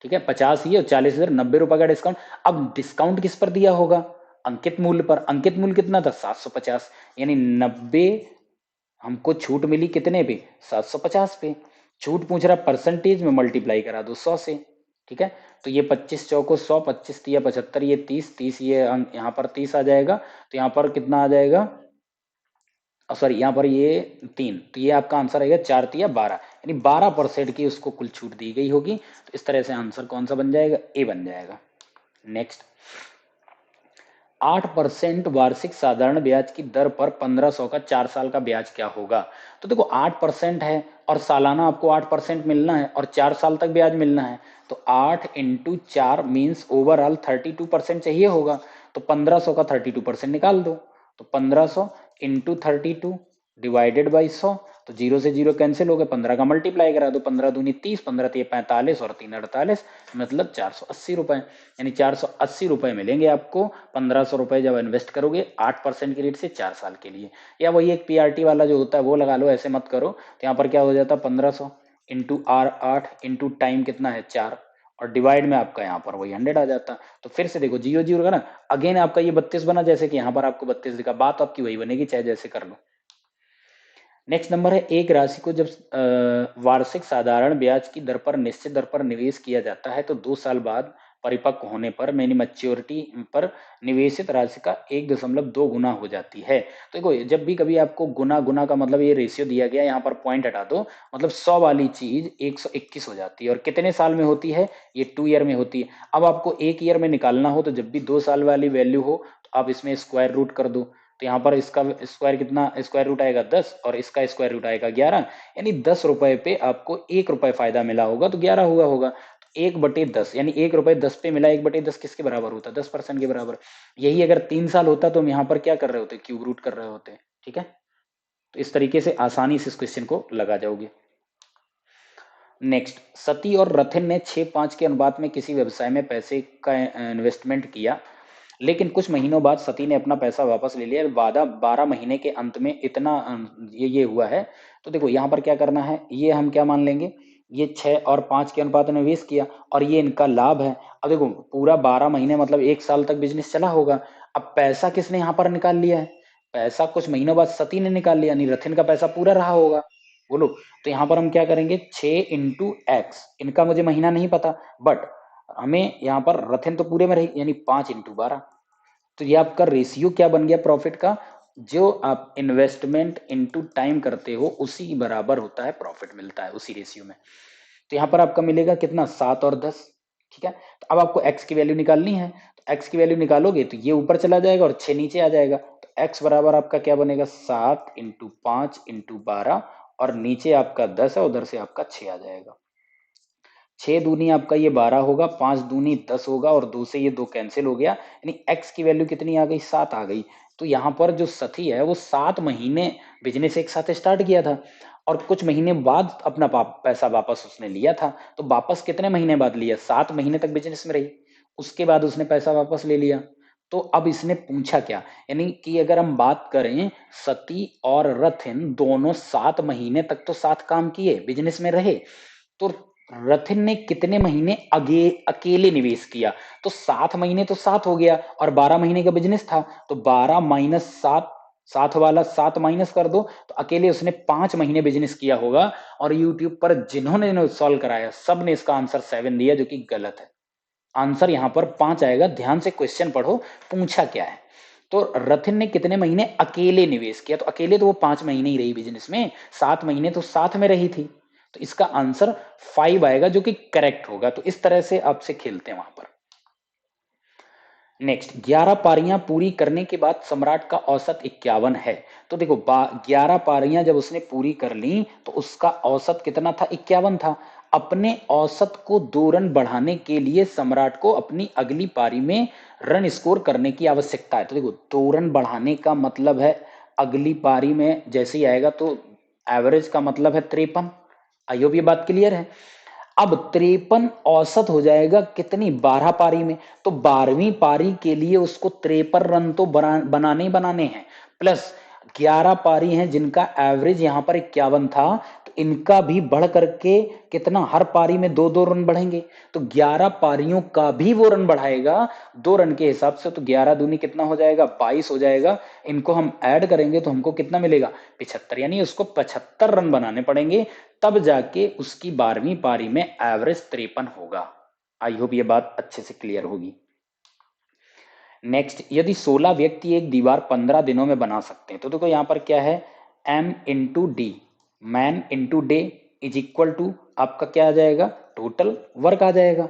Speaker 1: ठीक है, 50 ही और 40 इधर, 90 रुपए का डिस्काउंट। अब डिस्काउंट किस पर दिया होगा, अंकित मूल्य पर। अंकित मूल्य कितना था 750, यानी 90 हमको छूट मिली कितने पे 750 पे, छूट पूछ रहा परसेंटेज में मल्टीप्लाई करा दो 100 से, ठीक है, तो ये 25 चौको 100, 25 तिया 75, ये 30, 30 ये यहाँ पर 30 आ जाएगा, तो यहाँ पर कितना आ जाएगा, सॉरी यहाँ पर ये 3, तो ये आपका आंसर आएगा 4 तिया 12, यानी 12% की उसको कुल छूट दी गई होगी, तो इस तरह से आंसर कौन सा बन जाएगा, ए बन जाएगा। नेक्स्ट, 8% वार्षिक साधारण ब्याज की दर पर 1500 का 4 साल का ब्याज क्या होगा। तो देखो 8% है और सालाना आपको 8% मिलना है और 4 साल तक ब्याज मिलना है, तो 8 इंटू 4 मीन्स ओवरऑल 32% चाहिए होगा, तो 1500 का 32% निकाल दो, तो 1500 इंटू 32 डिवाइडेड बाई 100, तो 0 से 0 कैंसिल हो गए, 15 का मल्टीप्लाई करा दो, 15 दूनी 30, 15 तिये 45 और 3 48, मतलब 480 रुपए। यानी 480 रुपए मिलेंगे आपको 1500 रुपए जब इन्वेस्ट करोगे 8% की रेट से 4 साल के लिए। या वही एक पीआरटी वाला जो होता है वो लगा लो, ऐसे मत करो। तो यहाँ पर क्या हो जाता है 1500 इंटू आर 8 इंटू टाइम कितना है 4 और डिवाइड में आपका यहाँ पर वही 100 आ जाता। तो फिर से देखो 0 0 का ना, अगेन आपका ये 32 बना, जैसे कि यहाँ पर आपको 32 दिखा, बात आपकी वही बनेगी चाहे जैसे कर लो। नेक्स्ट नंबर है, एक राशि को जब वार्षिक साधारण ब्याज की दर पर निश्चित दर पर निवेश किया जाता है तो 2 साल बाद परिपक्व होने पर यानी मैच्योरिटी पर निवेशित राशि का 1.2 गुना हो जाती है। तो देखो जब भी कभी आपको गुना गुना का मतलब ये रेशियो दिया गया, यहाँ पर पॉइंट हटा दो, मतलब 100 वाली चीज 121 हो जाती है। और कितने साल में होती है? ये 2 ईयर में होती है। अब आपको 1 ईयर में निकालना हो तो जब भी 2 साल वाली वैल्यू हो तो आप इसमें स्क्वायर रूट कर दो। तो यहाँ पर इसका स्क्वायर कितना, स्क्वायर रूट आएगा 10 और इसका स्क्वायर रूट आएगा 11, यानी 10 रुपए पे आपको 1 रुपए फायदा मिला होगा तो 11 हुआ होगा। तो 1/10 यानी 1 रुपए 10 पे मिला, 1/10 किसके बराबर होता है? 10% के बराबर। यही अगर 3 साल होता तो हम यहाँ पर क्या कर रहे होते? क्यूब रूट कर रहे होते। ठीक है, तो इस तरीके से आसानी से इस क्वेश्चन को लगा जाओगे। नेक्स्ट, सती और रथिन ने 6:5 के अनुपात में किसी व्यवसाय में पैसे का इन्वेस्टमेंट किया, लेकिन कुछ महीनों बाद सती ने अपना पैसा वापस ले लिया। वादा 12 महीने के अंत में इतना ये हुआ है। तो देखो यहाँ पर क्या करना है, ये हम क्या मान लेंगे, ये 6 और 5 के अनुपात में निवेश किया और ये इनका लाभ है। अब देखो पूरा 12 महीने मतलब 1 साल तक बिजनेस चला होगा। अब पैसा किसने यहाँ पर निकाल लिया है? पैसा कुछ महीनों बाद सती ने निकाल लिया, यानी रथिन का पैसा पूरा रहा होगा। बोलो, तो यहाँ पर हम क्या करेंगे, 6 इंटू एक्स, इनका मुझे महीना नहीं पता, बट हमें यहाँ पर रथिन तो पूरे में रही, यानी 5 इंटू 12। तो ये आपका रेशियो क्या बन गया प्रॉफिट का? जो आप इन्वेस्टमेंट इनटू टाइम करते हो उसी बराबर होता है प्रॉफिट, मिलता है उसी रेशियो में। तो यहाँ पर आपका मिलेगा कितना, 7 और 10। ठीक है, तो अब आपको x की वैल्यू निकालनी है, तो x की वैल्यू निकालोगे तो ये ऊपर चला जाएगा और 6 नीचे आ जाएगा। तो x बराबर आपका क्या बनेगा, 7 इंटू 5 इंटू 12 और नीचे आपका 10 है, उधर से आपका 6 आ जाएगा। 6 दूनी आपका ये 12 होगा, 5 दूनी 10 होगा और 2 से ये 2 कैंसिल हो गया, यानी x की वैल्यू कितनी आ गई, 7 आ गई। तो यहाँ पर जो सती है वो 7 महीने बिजनेस एक साथ स्टार्ट किया था और कुछ महीने बाद अपना पैसा वापस उसने लिया था। तो वापस कितने महीने बाद लिया, 7 महीने तक बिजनेस में रही, उसके बाद उसने पैसा वापस ले लिया। तो अब इसने पूछा क्या, यानी कि अगर हम बात करें, सती और रथिन दोनों 7 महीने तक तो साथ काम किए, बिजनेस में रहे, तो रथिन ने कितने महीने आगे अकेले निवेश किया? तो 7 महीने तो 7 हो गया और 12 महीने का बिजनेस था, तो 12 माइनस 7, साथ वाला 7 माइनस कर दो, तो अकेले उसने 5 महीने बिजनेस किया होगा। और यूट्यूब पर जिन्होंने सॉल्व कराया सब ने इसका आंसर 7 दिया, जो कि गलत है। आंसर यहाँ पर 5 आएगा, ध्यान से क्वेश्चन पढ़ो, पूछा क्या है। तो रथिन ने कितने महीने अकेले निवेश किया? तो अकेले तो वो 5 महीने ही रही बिजनेस में, 7 महीने तो साथ में रही थी। तो इसका आंसर 5 आएगा, जो कि करेक्ट होगा। तो इस तरह से आपसे खेलते हैं वहां पर। नेक्स्ट, 11 पारियां पूरी करने के बाद सम्राट का औसत 51 है। तो देखो 11 पारियां जब उसने पूरी कर ली तो उसका औसत कितना था, 51 था। अपने औसत को 2 रन बढ़ाने के लिए सम्राट को अपनी अगली पारी में रन स्कोर करने की आवश्यकता है। तो देखो 2 रन बढ़ाने का मतलब है अगली पारी में जैसे ही आएगा, तो एवरेज का मतलब है 53। आई होप ये बात क्लियर है। अब 53 औसत हो जाएगा कितनी, 12 पारी में। तो 12वीं पारी के लिए उसको 53 रन तो बनाने ही बनाने हैं, प्लस 11 पारी हैं जिनका एवरेज यहां पर 51 था, तो इनका भी बढ़ करके कितना, हर पारी में 2-2 रन बढ़ेंगे। तो 11 पारियों का भी वो रन बढ़ाएगा 2 रन के हिसाब से। तो 11 दूनी कितना हो जाएगा, 22 हो जाएगा। इनको हम ऐड करेंगे तो हमको कितना मिलेगा, 75, यानी उसको 75 रन बनाने पड़ेंगे, तब जाके उसकी 12वीं पारी में एवरेज 53 होगा। आई होप ये बात अच्छे से क्लियर होगी। नेक्स्ट, यदि 16 व्यक्ति एक दीवार 15 दिनों में बना सकते हैं, तो देखो यहां पर क्या है, m into D, man into day is equal to आपका क्या आ जाएगा, टोटल वर्क आ जाएगा।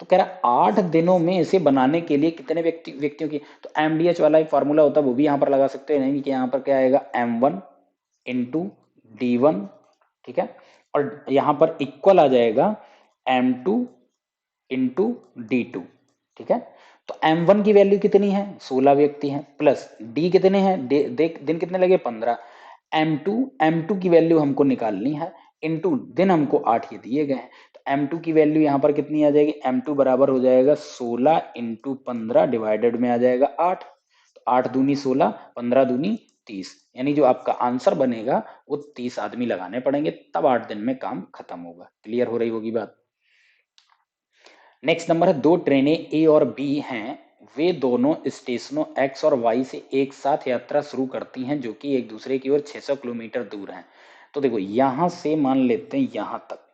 Speaker 1: तो कह रहा 8 दिनों में इसे बनाने के लिए कितने व्यक्तियों की, तो एमडीएच वाला एक फॉर्मूला होता है वो भी यहां पर लगा सकते हैं, नहीं कि यहां पर क्या आएगा, m1 इंटू डी1। ठीक है, और यहां पर इक्वल आ जाएगा m2 इंटू डी2। ठीक है, तो m1 की वैल्यू कितनी है, 16 व्यक्ति हैं, प्लस d कितने हैं, देख दिन कितने लगे, 15, M2 की वैल्यू हमको निकालनी है, इनटू दिन हमको 8 ये दिए गए हैं, तो M2 की वैल्यू यहाँ पर कितनी आ जाएगी, M2 बराबर हो जाएगा 16 इंटू 15 डिवाइडेड में आ जाएगा 8, तो 8 दूनी 16, 15 दूनी 30, यानी जो आपका आंसर बनेगा वो 30 आदमी लगाने पड़ेंगे, तब 8 दिन में काम खत्म होगा। क्लियर हो रही होगी बात। नेक्स्ट नंबर है, दो ट्रेनें ए और बी हैं, वे दोनों स्टेशनों एक्स और वाई से एक साथ यात्रा शुरू करती हैं जो कि एक दूसरे की ओर 600 किलोमीटर दूर हैं। तो देखो यहां से मान लेते हैं यहां तक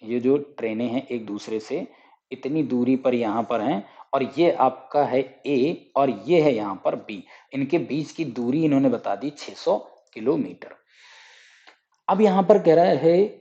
Speaker 1: ये जो ट्रेनें हैं एक दूसरे से इतनी दूरी पर यहां पर हैं, और ये आपका है ए और ये है यहां पर बी, इनके बीच की दूरी इन्होंने बता दी 600 किलोमीटर। अब यहां पर कह रहा है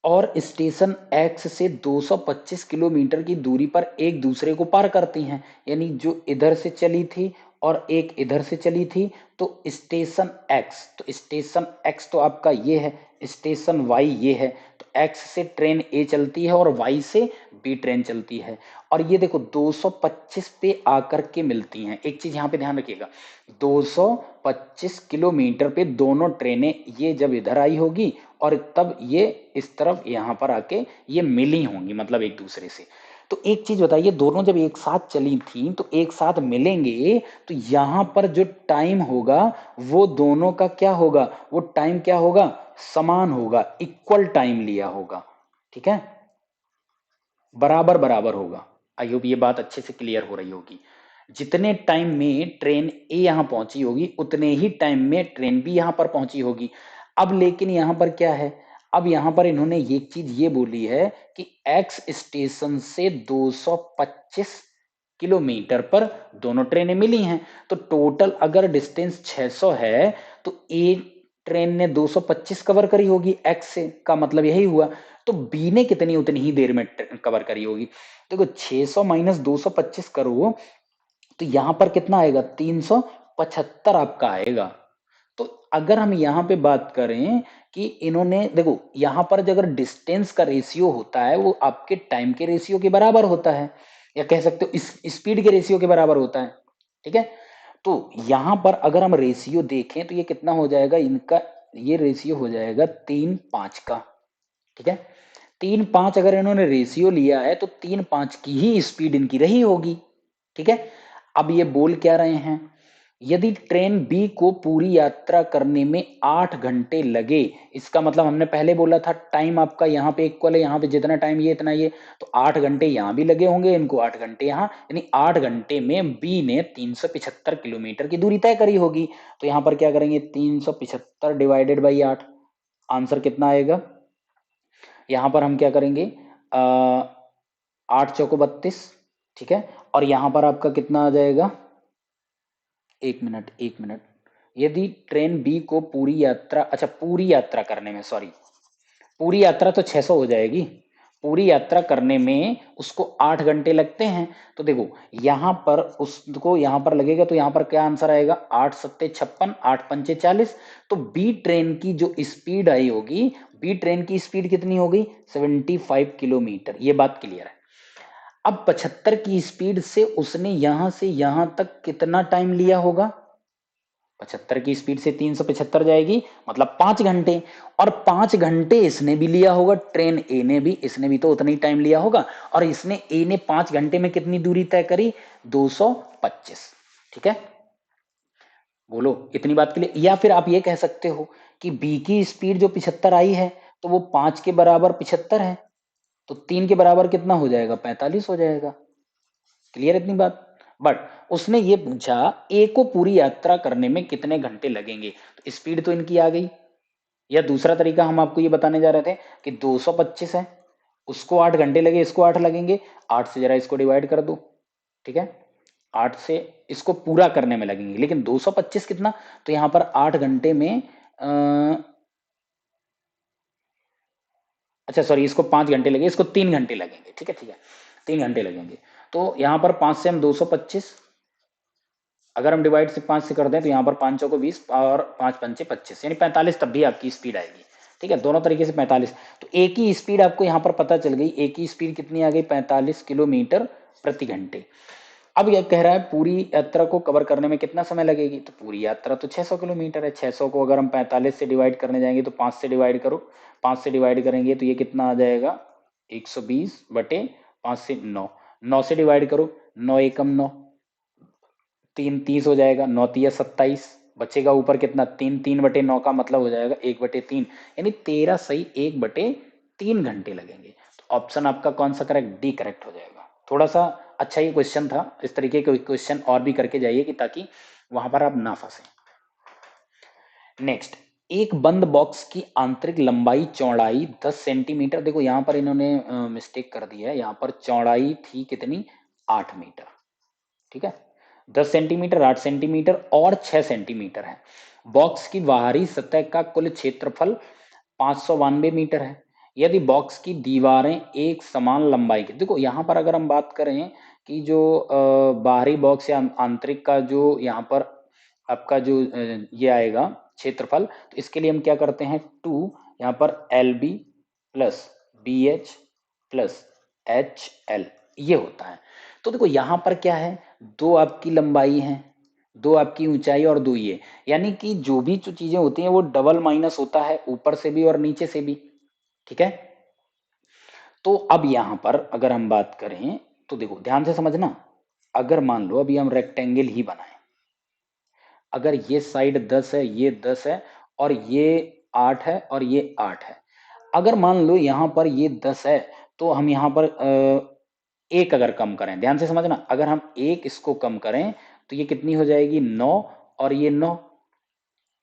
Speaker 1: और स्टेशन एक्स से 225 किलोमीटर की दूरी पर एक दूसरे को पार करती हैं, यानी जो इधर से चली थी और एक इधर से चली थी, तो स्टेशन एक्स तो आपका ये है, स्टेशन वाई ये है, तो एक्स से ट्रेन ए चलती है और वाई से बी ट्रेन चलती है, और ये देखो 225 पे आकर के मिलती हैं। एक चीज यहाँ पे ध्यान रखिएगा, 225 किलोमीटर पे दोनों ट्रेनें ये जब इधर आई होगी और तब ये इस तरफ यहां पर आके ये मिली होंगी, मतलब एक दूसरे से। तो एक चीज बताइए, दोनों जब एक साथ चली थी तो एक साथ मिलेंगे, तो यहां पर जो टाइम होगा वो दोनों का क्या होगा, वो टाइम क्या होगा, समान होगा, इक्वल टाइम लिया होगा, ठीक है, बराबर बराबर होगा। आई होप ये बात अच्छे से क्लियर हो रही होगी। जितने टाइम में ट्रेन ए यहां पहुंची होगी उतने ही टाइम में ट्रेन बी यहां पर पहुंची होगी। अब लेकिन यहां पर क्या है, अब यहां पर इन्होंने ये चीज ये बोली है कि एक्स स्टेशन से 225 किलोमीटर पर दोनों ट्रेनें मिली हैं, तो टोटल अगर डिस्टेंस 600 है तो ए ट्रेन ने 225 कवर करी होगी एक्स से, का मतलब यही हुआ, तो बी ने कितनी उतनी ही देर में कवर करी होगी। देखो 600 माइनस 225 करो तो यहां पर कितना आएगा, 375 आपका आएगा। तो अगर हम यहां पे बात करें कि इन्होंने देखो यहां पर जो अगर डिस्टेंस का रेशियो होता है वो आपके टाइम के रेशियो के बराबर होता है, या कह सकते हो इस स्पीड के रेशियो के बराबर होता है, ठीक है। तो यहां पर अगर हम रेशियो देखें तो ये कितना हो जाएगा इनका, ये रेशियो हो जाएगा 3:5 का, ठीक है। 3:5 अगर इन्होंने रेशियो लिया है तो 3:5 की ही स्पीड इनकी रही होगी, ठीक है। अब ये बोल क्या रहे हैं, यदि ट्रेन बी को पूरी यात्रा करने में 8 घंटे लगे, इसका मतलब हमने पहले बोला था टाइम आपका यहाँ पे इक्वल है, यहाँ पे जितना टाइम ये इतना ये, तो 8 घंटे यहाँ भी लगे होंगे इनको, 8 घंटे यहाँ, यानी 8 घंटे में बी ने 375 किलोमीटर की दूरी तय करी होगी। तो यहाँ पर क्या करेंगे, 375 डिवाइडेड बाई 8, आंसर कितना आएगा, यहां पर हम क्या करेंगे, 8 चौको 32, ठीक है, और यहां पर आपका कितना आ जाएगा, एक मिनट एक मिनट, यदि ट्रेन बी को पूरी यात्रा, अच्छा पूरी यात्रा करने में, सॉरी, पूरी यात्रा तो 600 हो जाएगी, पूरी यात्रा करने में उसको 8 घंटे लगते हैं, तो देखो यहां पर उसको यहां पर लगेगा, तो यहां पर क्या आंसर आएगा, 8 सत्ते 56, 8 पंचे 40, तो बी ट्रेन की जो स्पीड आई होगी, बी ट्रेन की स्पीड कितनी होगी, 75 किलोमीटर, ये बात क्लियर है। अब 75 की स्पीड से उसने यहां से यहां तक कितना टाइम लिया होगा, 75 की स्पीड से 375 जाएगी, मतलब 5 घंटे, और 5 घंटे इसने भी लिया होगा, ट्रेन ए ने भी, इसने भी तो उतना ही टाइम लिया होगा, और इसने ए ने 5 घंटे में कितनी दूरी तय करी, 225, ठीक है। बोलो इतनी बात के लिए, या फिर आप ये कह सकते हो कि बी की स्पीड जो 75 आई है तो वो 5 के बराबर 75 है, तो 3 के बराबर कितना हो जाएगा, 45 हो जाएगा। क्लियर इतनी बात। बट उसने ये पूछा ए को पूरी यात्रा करने में कितने घंटे लगेंगे, तो स्पीड तो इनकी आ गई, या दूसरा तरीका हम आपको ये बताने जा रहे थे कि 225 है, उसको 8 घंटे लगे, इसको 8 लगेंगे, 8 से जरा इसको डिवाइड कर दो, ठीक है, 8 से इसको पूरा करने में लगेंगे, लेकिन 225 कितना, तो यहां पर 8 घंटे में अच्छा सॉरी, इसको 5 घंटे लगे, इसको 3 घंटे लगेंगे, ठीक है ठीक है, 3 घंटे लगेंगे। तो यहां पर 5 से हम 225, अगर हम डिवाइड से 5 से कर दें तो यहाँ पर 5 चौको 20 और 5 पंचे 25, यानी 45 तब भी आपकी स्पीड आएगी, ठीक है, दोनों तरीके से 45। तो ए की स्पीड आपको यहाँ पर पता चल गई, ए की स्पीड कितनी आ गई, 45 किलोमीटर प्रति घंटे। अब यह कह रहा है पूरी यात्रा को कवर करने में कितना समय लगेगी, तो पूरी यात्रा तो 600 किलोमीटर है। 600 को अगर हम 45 से डिवाइड करने जाएंगे तो 5 से डिवाइड करो, 5 से डिवाइड करेंगे तो ये कितना आ जाएगा 120 बटे 5 से 9, 9 से डिवाइड करो, 9 एकम 9, 3 30 हो जाएगा, 9 तिया 27, बचेगा ऊपर कितना 3, 3 बटे 9 का मतलब हो जाएगा 1 बटे 3, यानी 13 सही 1 बटे 3 घंटे लगेंगे। तो ऑप्शन आपका कौन सा करेक्ट, डी करेक्ट हो जाएगा। थोड़ा सा अच्छा ये क्वेश्चन था, इस तरीके के क्वेश्चन और भी करके जाइए कि ताकि वहां पर आप ना फंसे। नेक्स्ट, एक बंद बॉक्स की आंतरिक लंबाई चौड़ाई 10 सेंटीमीटर, देखो यहां पर इन्होंने मिस्टेक कर दी है, यहां पर चौड़ाई थी कितनी 8 मीटर, ठीक है, 10 सेंटीमीटर 8 सेंटीमीटर और 6 सेंटीमीटर है। बॉक्स की बाहरी सतह का कुल क्षेत्रफल 592 मीटर है। यदि बॉक्स की दीवारें एक समान लंबाई की, देखो यहां पर अगर हम बात करें कि जो बाहरी बॉक्स या आंतरिक का जो यहाँ पर आपका जो ये आएगा क्षेत्रफल, तो इसके लिए हम क्या करते हैं 2 यहाँ पर L B plus B H plus H L ये होता है। तो देखो यहां पर क्या है, दो आपकी लंबाई है, दो आपकी ऊंचाई और दो ये, यानी कि जो भी जो चीजें होती हैं वो डबल माइनस होता है ऊपर से भी और नीचे से भी, ठीक है। तो अब यहां पर अगर हम बात करें तो देखो ध्यान से समझना, अगर मान लो अभी हम रेक्टेंगल ही बनाए, अगर ये साइड 10 है ये 10 है और ये 8 है और ये 8 है, अगर मान लो यहां पर ये 10 है तो हम यहां पर एक अगर कम करें, ध्यान से समझना, अगर हम एक इसको कम करें तो ये कितनी हो जाएगी 9 और ये 9,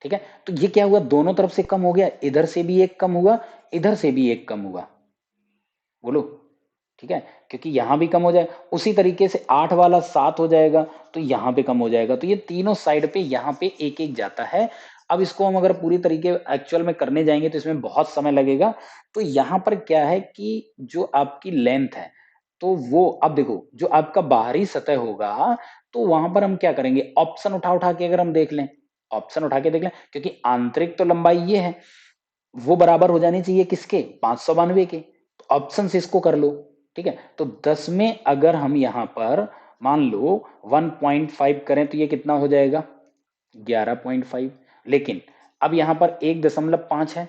Speaker 1: ठीक है। तो ये क्या हुआ दोनों तरफ से कम हो गया, इधर से भी एक कम हुआ इधर से भी एक कम हुआ, बोलो, ठीक है, क्योंकि यहां भी कम हो जाए, उसी तरीके से 8 वाला 7 हो जाएगा तो यहां पे कम हो जाएगा, तो ये तीनों साइड पे यहां पे एक एक जाता है। अब इसको हम अगर पूरी तरीके एक्चुअल में करने जाएंगे तो इसमें बहुत समय लगेगा। तो यहां पर क्या है कि जो आपकी लेंथ है तो वो अब देखो जो आपका बाहरी सतह होगा तो वहां पर हम क्या करेंगे, ऑप्शन उठा उठा के अगर हम देख लें, ऑप्शन उठा के देख लें, क्योंकि आंतरिक तो लंबाई ये है वो बराबर हो जानी चाहिए किसके 592 के, तो ऑप्शन से इसको कर लो, ठीक है। तो 10 में अगर हम यहां पर मान लो 1.5 करें तो ये कितना हो जाएगा 11.5, लेकिन अब यहां पर 1.5 है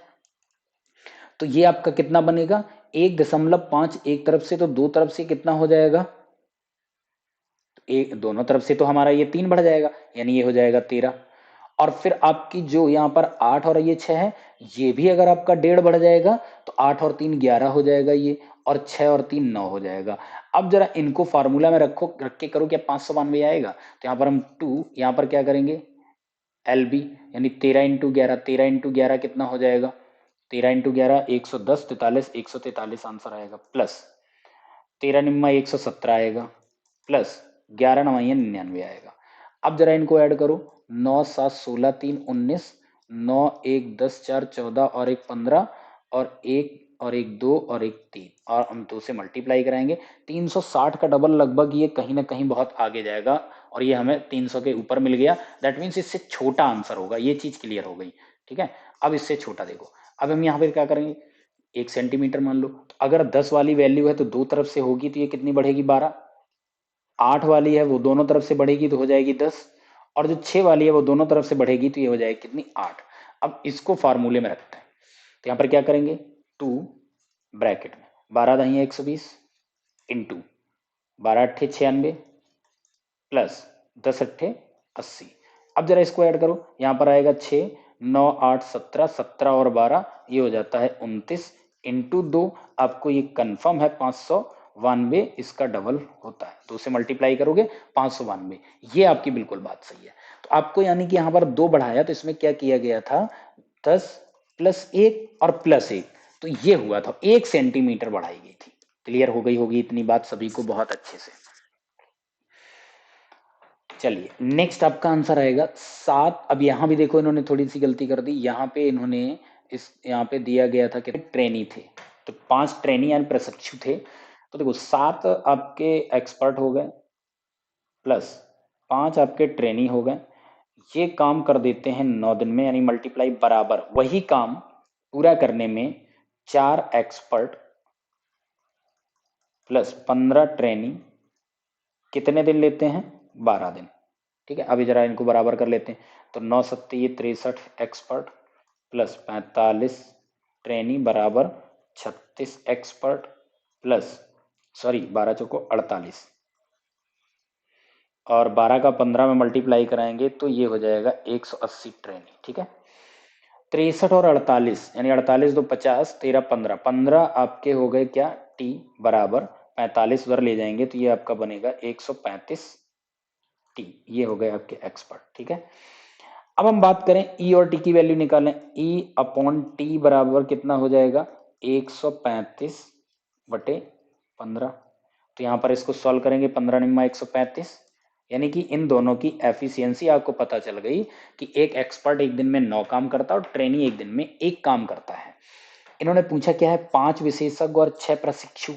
Speaker 1: तो ये आपका कितना बनेगा 1.5 एक तरफ से, तो दो तरफ से कितना हो जाएगा, एक दोनों तरफ से तो हमारा ये 3 बढ़ जाएगा यानी ये हो जाएगा 13। और फिर आपकी जो यहाँ पर 8 और ये 6 है ये भी अगर आपका 1.5 बढ़ जाएगा तो 8 और 3 11 हो जाएगा ये, और 6 और 3 9 हो जाएगा। अब जरा इनको फार्मूला में रख के करो क्या 592 आएगा, तो यहाँ पर हम 2 यहाँ पर क्या करेंगे एल बी, यानी 13 × 11, 13 × 11 कितना हो जाएगा 13 × 11 110 43 143 आंसर आएगा, प्लस 13 × 9 117 आएगा, प्लस 11 × 9 99 आएगा। अब जरा इनको ऐड करो 9 7 16 3 19, 9 1 10 4 14 और एक 15 और एक और एक 2 और एक 3, और हम 2 से मल्टीप्लाई कराएंगे 360 का डबल, लगभग ये कहीं ना कहीं बहुत आगे जाएगा और ये हमें 300 के ऊपर मिल गया। दैट मीन्स इससे छोटा आंसर होगा, ये चीज क्लियर हो गई, ठीक है। अब इससे छोटा देखो, अब हम यहाँ पे क्या करेंगे 1 सेंटीमीटर मान लो, तो अगर 10 वाली वैल्यू है तो दो तरफ से होगी तो ये कितनी बढ़ेगी 12, 8 वाली है वो दोनों तरफ से बढ़ेगी तो हो जाएगी 10, और जो 6 वाली है वो दोनों तरफ से बढ़ेगी तो ये हो जाएगी कितनी 8। अब इसको फार्मूले में रखते हैं, तो यहाँ पर क्या करेंगे 2 ब्रैकेट में 12 दही 120 इंटू 12 अट्ठे 96 प्लस 10 अट्ठे 80। अब जरा इसको ऐड करो, यहाँ पर आएगा 6 9 8 17 17 और 12 ये हो जाता है 29 इंटू 2, आपको ये कंफर्म है 592 इसका डबल होता है, 2 से मल्टीप्लाई करोगे 592, ये आपकी बिल्कुल बात सही है। तो आपको यानी कि यहाँ पर 2 बढ़ाया तो इसमें क्या किया गया था 10 प्लस 1 और प्लस 1, तो ये हुआ था 1 सेंटीमीटर बढ़ाई गई थी। क्लियर हो गई होगी इतनी बात सभी को बहुत अच्छे से। चलिए नेक्स्ट आपका आंसर आएगा 7। अब यहां भी देखो इन्होंने थोड़ी सी गलती कर दी, यहाँ पे इन्होंने इस यहाँ पे दिया गया था कि ट्रेनी थे, तो 5 ट्रेनी यानी प्रशिक्षु थे, तो देखो 7 आपके एक्सपर्ट हो गए प्लस 5 आपके ट्रेनी हो गए, ये काम कर देते हैं 9 दिन में, यानी मल्टीप्लाई बराबर वही काम पूरा करने में 4 एक्सपर्ट प्लस 15 ट्रेनी कितने दिन लेते हैं? 12 दिन। ठीक है, अभी जरा इनको बराबर कर लेते हैं। तो 9 सत्ती 63 एक्सपर्ट प्लस 45 ट्रेनी बराबर 36 एक्सपर्ट प्लस, सॉरी 12 चौको 48, और 12 का 15 में मल्टीप्लाई कराएंगे तो ये हो जाएगा 180 ट्रेनी। ठीक है, 63 और 48 यानी 48 दो 50, 13 15, 15 आपके हो गए क्या? टी बराबर 45 उधर ले जाएंगे तो ये आपका बनेगा 135 टी। ये हो गए आपके एक्सपर्ट। ठीक है, अब हम बात करें ई और टी की वैल्यू निकालें। ई अपॉन टी बराबर कितना हो जाएगा? 135 बटे 15। तो यहाँ पर इसको सॉल्व करेंगे, 15 निम्मा 135, यानी कि इन दोनों की एफिशिएंसी आपको पता चल गई कि एक एक्सपर्ट एक दिन में 9 काम करता है और ट्रेनी एक दिन में 1 काम करता है। इन्होंने पूछा क्या है? 5 विशेषज्ञ और 6 प्रशिक्षु।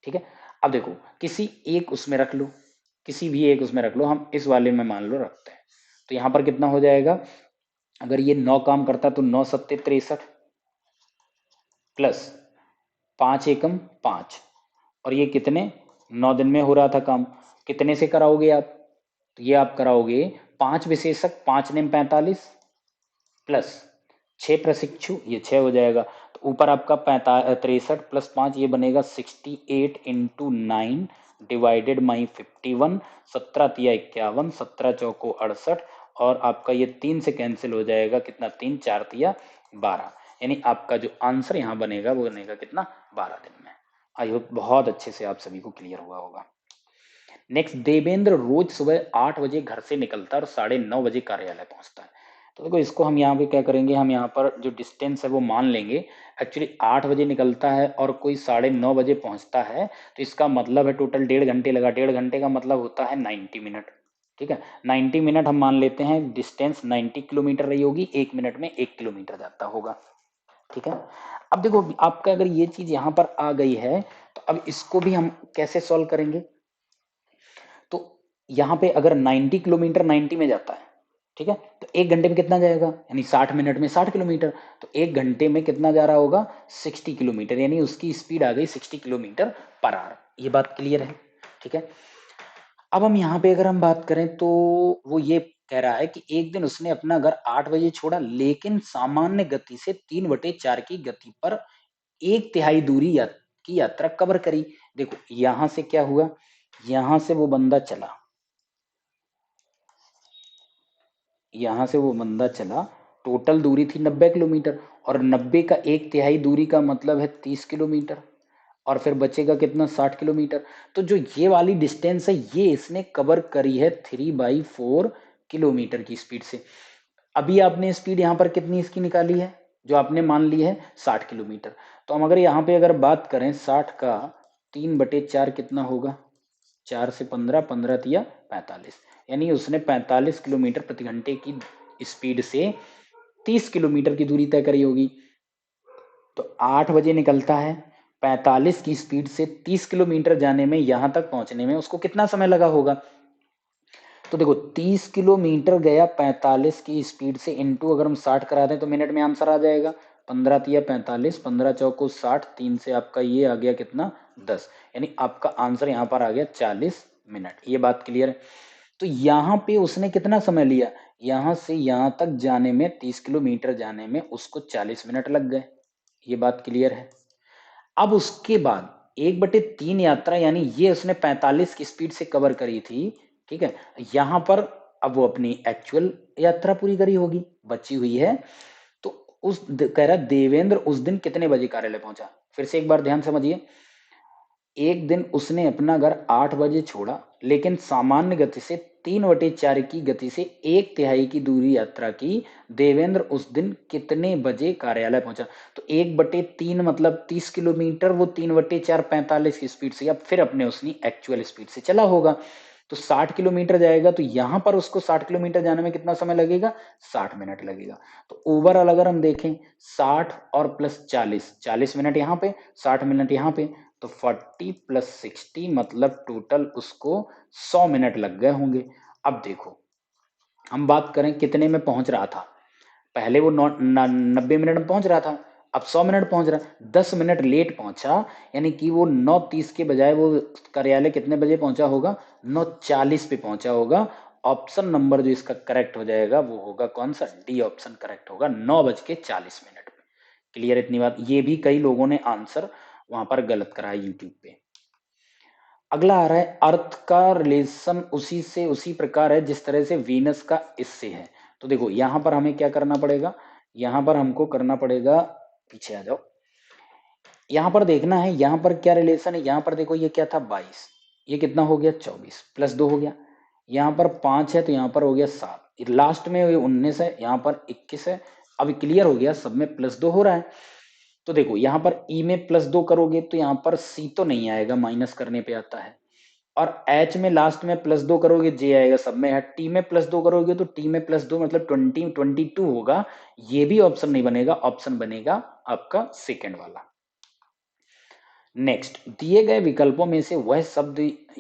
Speaker 1: ठीक है, अब देखो किसी एक उसमें रख लो, किसी भी एक उसमें रख लो, हम इस वाले में मान लो रखते हैं। तो यहाँ पर कितना हो जाएगा? अगर ये 9 काम करता तो 9 सत्ते 63 प्लस 5 एकम 5, और ये कितने 9 दिन में हो रहा था काम, कितने से कराओगे आप? तो ये आप कराओगे 5 विशेषक, 5 नेम 45 प्लस 6 प्रशिक्षु, ये 6 हो जाएगा। तो ऊपर आपका 63 प्लस 5 ये बनेगा 68 इंटू 9 डिवाइडेड बाई 51, 17 तिया 51, 17 चौको 68, और आपका ये 3 से कैंसिल हो जाएगा, कितना? 3 4 तिया 12, यानी आपका जो आंसर यहाँ बनेगा वो बनेगा कितना? 12 दिन में। आई होप बहुत अच्छे से आप सभी को क्लियर हुआ होगा। नेक्स्ट, देवेंद्र रोज सुबह 8 बजे घर से निकलता है और 9:30 बजे कार्यालय पहुंचता है। तो देखो इसको हम यहाँ पे क्या करेंगे, हम यहाँ पर जो डिस्टेंस है वो मान लेंगे। एक्चुअली 8 बजे निकलता है और कोई 9:30 बजे पहुंचता है, तो इसका मतलब है टोटल 1.5 घंटे लगा। 1.5 घंटे का मतलब होता है 90 मिनट। ठीक है, 90 मिनट हम मान लेते हैं, डिस्टेंस 90 किलोमीटर रही होगी, 1 मिनट में 1 किलोमीटर जाता होगा। ठीक है, अब देखो आपका अगर ये चीज यहाँ पर आ गई है तो अब इसको भी हम कैसे सॉल्व करेंगे? तो यहाँ पे अगर 90 किलोमीटर 90 में जाता है, ठीक है, तो 1 घंटे में कितना जाएगा? यानी 60 मिनट में 60 किलोमीटर, तो 1 घंटे में कितना जा रहा होगा? 60 किलोमीटर, यानी उसकी स्पीड आ गई 60 किलोमीटर पर आवर। ये बात क्लियर है? ठीक है, अब हम यहाँ पे अगर हम बात करें तो वो ये कह रहा है कि एक दिन उसने अपना घर 8 बजे छोड़ा, लेकिन सामान्य गति से 3/4 की गति पर 1/3 दूरी की यात्रा कवर करी। देखो यहां से क्या हुआ, यहां से वो बंदा चला, यहां से वो बंदा चला, टोटल दूरी थी 90 किलोमीटर, और 90 का 1/3 दूरी का मतलब है 30 किलोमीटर, और फिर बचेगा कितना? 60 किलोमीटर। तो जो ये वाली डिस्टेंस है ये इसने कवर करी है 3/4 किलोमीटर की स्पीड से। अभी आपने स्पीड यहाँ पर कितनी इसकी निकाली है, जो आपने मान ली है 60 किलोमीटर। तो हम अगर यहाँ पे अगर बात करें 60 का 3/4 कितना होगा? 4 से 15, 15 तिया 45, यानी उसने 45 किलोमीटर प्रति घंटे की स्पीड से 30 किलोमीटर की दूरी तय करी होगी। तो 8 बजे निकलता है, 45 की स्पीड से 30 किलोमीटर जाने में, यहां तक पहुंचने में उसको कितना समय लगा होगा? तो देखो 30 किलोमीटर गया 45 की स्पीड से, इंटू अगर हम 60 करा दें तो मिनट में आंसर आ जाएगा। 15 तिया 45, 15 चौको 60, 3 से आपका ये आ गया कितना? 10, यानी आपका आंसर यहाँ पर आ गया 40 मिनट। ये बात क्लियर है? तो यहाँ पे उसने कितना समय लिया? यहाँ से यहाँ तक जाने में, 30 किलोमीटर जाने में उसको 40 मिनट लग गए। ये बात क्लियर है? अब उसके बाद 1/3 यात्रा, यानी ये उसने 45 की स्पीड से कवर करी थी। ठीक है, यहां पर अब वो अपनी एक्चुअल यात्रा पूरी करी होगी, बची हुई है। तो कह रहा देवेंद्र उस दिन कितने बजे कार्यालय पहुंचा? फिर से एक बार ध्यान समझिए, एक दिन उसने अपना घर 8 बजे छोड़ा, लेकिन सामान्य गति से 3/4 की गति से 1/3 की दूरी यात्रा की। देवेंद्र उस दिन कितने बजे कार्यालय पहुंचा? तो 1/3 मतलब 30 किलोमीटर, वो 3/4 45 की स्पीड से, अब फिर अपने उसने एक्चुअल स्पीड से चला होगा। तो 60 किलोमीटर जाएगा, तो यहां पर उसको 60 किलोमीटर जाने में कितना समय लगेगा? 60 मिनट लगेगा। तो ओवरऑल अगर हम देखें 60 और प्लस 40, 40 मिनट यहाँ पे, 60 मिनट यहाँ पे, तो 40 प्लस 60 मतलब टोटल उसको 100 मिनट लग गए होंगे। अब देखो हम बात करें कितने में पहुंच रहा था, पहले वो 90 मिनट में पहुंच रहा था, अब 100 मिनट पहुंच रहा है, 10 मिनट लेट पहुंचा, यानी कि वो 9:30 के बजाय वो कार्यालय कितने बजे पहुंचा होगा, 9:40 पे पहुंचा होगा। ऑप्शन नंबर जो इसका करेक्ट हो जाएगा वो होगा कौन सा, डी ऑप्शन करेक्ट होगा, 9:40 पे। क्लियर इतनी बात। ये भी कई लोगों ने आंसर वहां पर गलत करा है यूट्यूब पे। अगला आ रहा है, अर्थ का रिलेशन उसी से उसी प्रकार है जिस तरह से वीनस का इससे है। तो देखो यहां पर हमें क्या करना पड़ेगा, यहां पर हमको करना पड़ेगा, पीछे आ जाओ, यहां पर देखना है यहां पर क्या रिलेशन है। यहां पर देखो ये क्या था 22, ये कितना हो गया 24 प्लस 2 हो गया, यहां पर 5 है तो यहां पर हो गया 7, लास्ट में ये 19 है, यहां पर 21 है। अब क्लियर हो गया, सब में प्लस 2 हो रहा है। तो देखो यहां पर ई में प्लस 2 करोगे तो यहां पर सी तो नहीं आएगा, माइनस करने पे आता है। और एच में लास्ट में प्लस 2 करोगे जे आएगा, सब में है। टी में प्लस 2 करोगे तो टी में प्लस 2 मतलब 22 होगा, ये भी ऑप्शन नहीं बनेगा, ऑप्शन बनेगा आपका सेकंड वाला। नेक्स्ट, दिए गए विकल्पों में से वह शब्द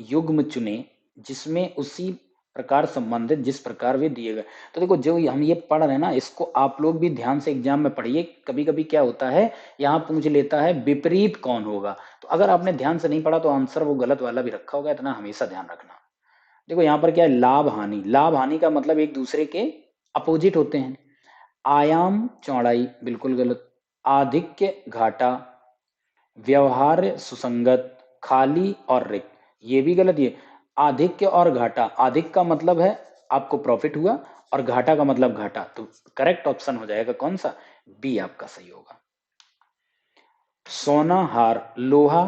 Speaker 1: युग्म चुने जिसमें उसी प्रकार संबंधित जिस प्रकार वे दिए गए। तो देखो जो हम ये पढ़ रहे हैं ना, इसको आप लोग भी ध्यान से एग्जाम में पढ़िए। कभी कभी क्या होता है, यहाँ पूछ लेता है विपरीत कौन होगा, तो अगर आपने ध्यान से नहीं पढ़ा तो आंसर वो गलत वाला भी रखा होगा, इतना हमेशा ध्यान रखना। देखो यहाँ पर क्या है, लाभ हानि, लाभ हानि का मतलब एक दूसरे के अपोजिट होते हैं। आयाम चौड़ाई बिल्कुल गलत, आधिक्य घाटा, व्यवहार्य सुसंगत, खाली और रिक्त, ये भी गलत। ये आधिक्य और घाटा, अधिक का मतलब है आपको प्रॉफिट हुआ और घाटा का मतलब घाटा, तो करेक्ट ऑप्शन हो जाएगा कौन सा, बी आपका सही होगा। सोना हार लोहा,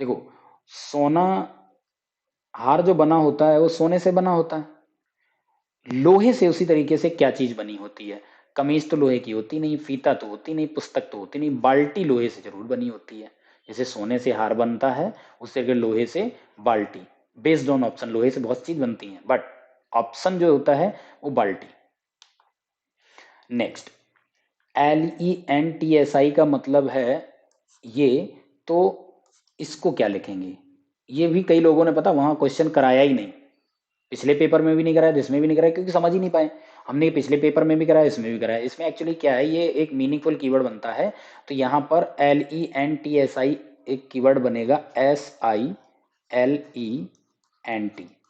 Speaker 1: देखो सोना हार जो बना होता है वो सोने से बना होता है, लोहे से उसी तरीके से क्या चीज बनी होती है, कमीज तो लोहे की होती नहीं, फीता तो होती नहीं, पुस्तक तो होती नहीं, बाल्टी लोहे से जरूर बनी होती है। जैसे सोने से हार बनता है, उससे अगर लोहे से बाल्टी, बेस्ड ऑन ऑप्शन, लोहे से बहुत चीज बनती है बट ऑप्शन जो होता है वो बाल्टी। नेक्स्ट, LENTSI का मतलब है ये, तो इसको क्या लिखेंगे, ये भी कई लोगों ने पता वहां क्वेश्चन कराया ही नहीं, पिछले पेपर में भी नहीं कराया, इसमें भी नहीं कराया, क्योंकि समझ ही नहीं पाए। हमने पिछले पेपर में भी कराया, इसमें भी कराया। इसमें एक्चुअली क्या है, ये एक मीनिंगफुल कीवर्ड बनता है, तो यहाँ पर LENTSI एक कीवर्ड बनेगा, SILENT,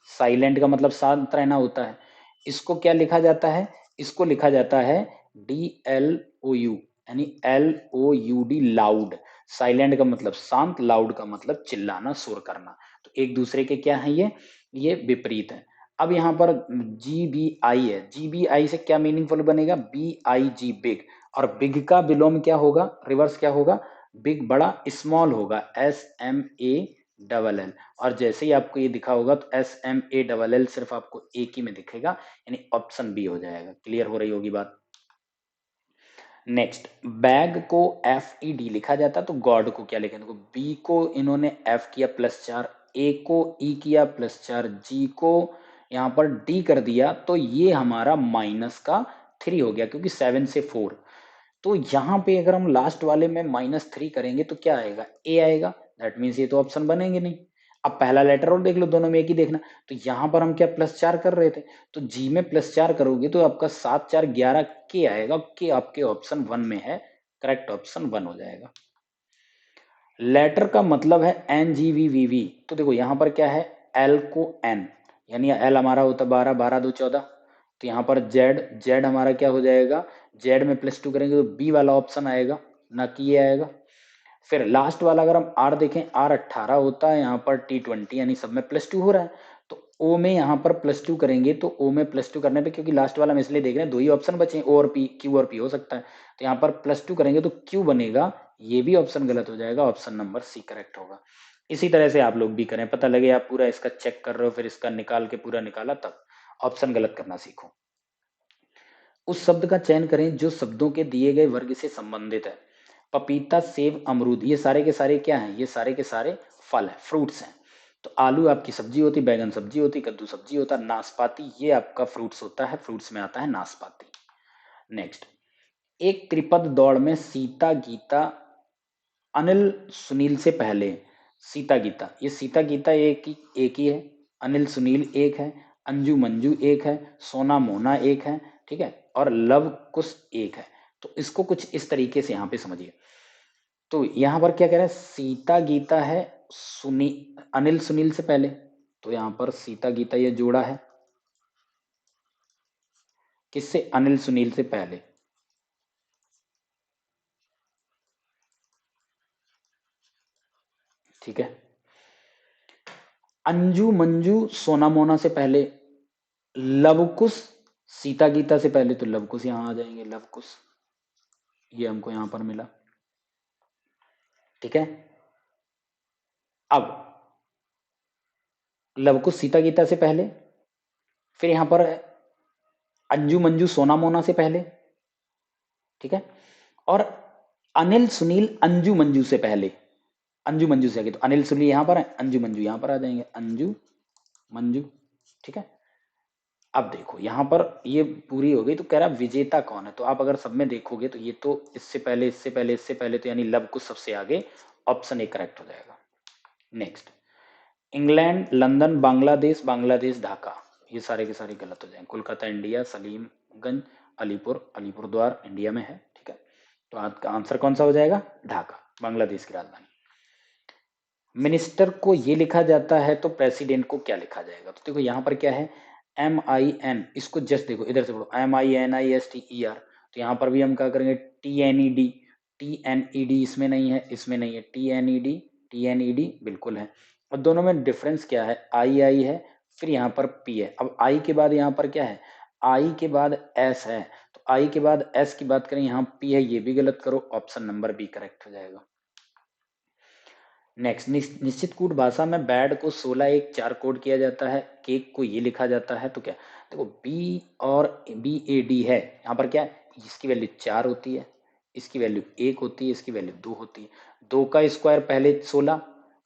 Speaker 1: साइलेंट का मतलब शांत रहना होता है। इसको क्या लिखा जाता है, इसको लिखा जाता है DLOU, यानी LOUD, लाउड। साइलेंट का मतलब शांत, लाउड का मतलब चिल्लाना, शोर करना। तो एक दूसरे के क्या है ये विपरीत है। अब यहाँ पर GBI है, GBI से क्या मीनिंगफुल बनेगा, BIG बिग, और बिग का विलोम क्या होगा, रिवर्स क्या होगा, बिग बड़ा, स्मॉल होगा SMALL। और जैसे ही आपको ये दिखा होगा तो SMALL सिर्फ आपको एक ही में दिखेगा, यानी ऑप्शन बी हो जाएगा। क्लियर हो रही होगी बात। नेक्स्ट, बैग को FED लिखा जाता तो गॉड को क्या लिखेंगे, देखो बी को इन्होंने F किया +4, ए को E किया +4, जी को यहाँ पर D कर दिया, तो ये हमारा -3 हो गया, क्योंकि 7 से 4। तो यहाँ पे अगर हम लास्ट वाले में -3 करेंगे तो क्या आएगा, ए आएगा, दैट मीन्स ये तो ऑप्शन बनेंगे नहीं। अब पहला लेटर और देख लो, दोनों में एक ही देखना। तो यहाँ पर हम क्या +4 कर रहे थे, तो जी में +4 करोगे तो आपका 7 4 11 के आएगा, के आपके ऑप्शन 1 में है, करेक्ट ऑप्शन 1 हो जाएगा। लेटर का मतलब है NGVVV, तो देखो यहाँ पर क्या है, L को N, यानी L हमारा होता 12, 12 2 14, तो यहाँ पर Z हमारा क्या हो जाएगा, Z में +2 करेंगे तो B वाला ऑप्शन आएगा, ना कि ये आएगा। फिर लास्ट वाला अगर हम R देखें, R 18 होता है, यहाँ पर T20, यानी सब में +2 हो रहा है, तो O में यहाँ पर +2 करेंगे, तो O में +2 करने पे, क्योंकि लास्ट वाला हम इसलिए देख रहे हैं, दो ही ऑप्शन बचे, O और P, Q और P हो सकता है, तो यहाँ पर +2 करेंगे तो Q बनेगा, ये भी ऑप्शन गलत हो जाएगा, ऑप्शन नंबर सी करेक्ट होगा। इसी तरह से आप लोग भी करें, पता लगे आप पूरा इसका चेक कर रहे हो, फिर इसका निकाल के पूरा निकाला, तब ऑप्शन गलत करना सीखो। उस शब्द का चयन करें जो शब्दों के दिए गए वर्ग से संबंधित है। पपीता, सेब, अमरूद, ये सारे के सारे क्या हैं, ये सारे के सारे फल हैं, फ्रूट्स हैं। तो आलू आपकी सब्जी होती, बैगन सब्जी होती, कद्दू सब्जी होता, नाशपाती ये आपका फ्रूट्स होता है, फ्रूट्स में आता है नाशपाती। नेक्स्ट, एक त्रिपद दौड़ में सीता गीता, अनिल सुनील से पहले, सीता गीता, ये सीता गीता एक ही है, अनिल सुनील एक है, अंजू मंजू एक है, सोना मोना एक है, ठीक है, और लव कुश एक है। तो इसको कुछ इस तरीके से यहाँ पे समझिए, तो यहां पर क्या कह रहा है, सीता गीता है सुनी अनिल सुनील से पहले, तो यहां पर सीता गीता ये जोड़ा है किससे, अनिल सुनील से पहले। ठीक है। अंजू मंजू सोना मोना से पहले, लवकुश सीता गीता से पहले, तो लवकुश यहां आ जाएंगे, लवकुश ये हमको यहां पर मिला। ठीक है। अब लवकुश सीता गीता से पहले, फिर यहां पर अंजू मंजू सोना मोना से पहले। ठीक है। और अनिल सुनील अंजू मंजू से पहले, अंजू मंजू से आगे, तो अनिल सुनील यहां पर है, अंजू मंजू यहां पर आ जाएंगे, अंजू मंजू। ठीक है। अब देखो यहां पर ये पूरी हो गई, तो कह रहा है विजेता कौन है, तो आप अगर सब में देखोगे तो ये तो इससे पहले इससे पहले इससे पहले, तो यानी लव कुश सबसे आगे, ऑप्शन ए करेक्ट हो जाएगा। Next, England London Bangladesh Bangladesh Dhaka, ये सारे के सारे गलत हो जाएंगे। कोलकाता इंडिया, सलीमगंज अलीपुर, अलीपुरद्वार इंडिया में है। ठीक है। तो आपका आंसर कौन सा हो जाएगा, ढाका, बांग्लादेश की राजधानी। मिनिस्टर को ये लिखा जाता है तो प्रेसिडेंट को क्या लिखा जाएगा, तो देखो यहाँ पर क्या है, MIN, इसको जस्ट देखो इधर से पढ़ो, MINISTER, तो यहाँ पर भी हम क्या करेंगे, TNED, TNED इसमें नहीं है, इसमें नहीं है, TNED, TNED बिल्कुल है। और दोनों में डिफरेंस क्या है, I है, फिर यहाँ पर P है। अब I के बाद यहाँ पर क्या है, I के बाद S है, तो I के बाद S की बात करें, यहाँ P है, ये भी गलत करो, ऑप्शन नंबर बी करेक्ट हो जाएगा। नेक्स्ट, निश्चित कूट भाषा में बैड को 16 एक 4 कोड किया जाता है, केक को ये लिखा जाता है, तो क्या, देखो बी और BAD है, यहाँ पर क्या है, इसकी वैल्यू 4 होती है, इसकी वैल्यू 1 होती है, इसकी वैल्यू 2 होती है। 2 का स्क्वायर पहले 16,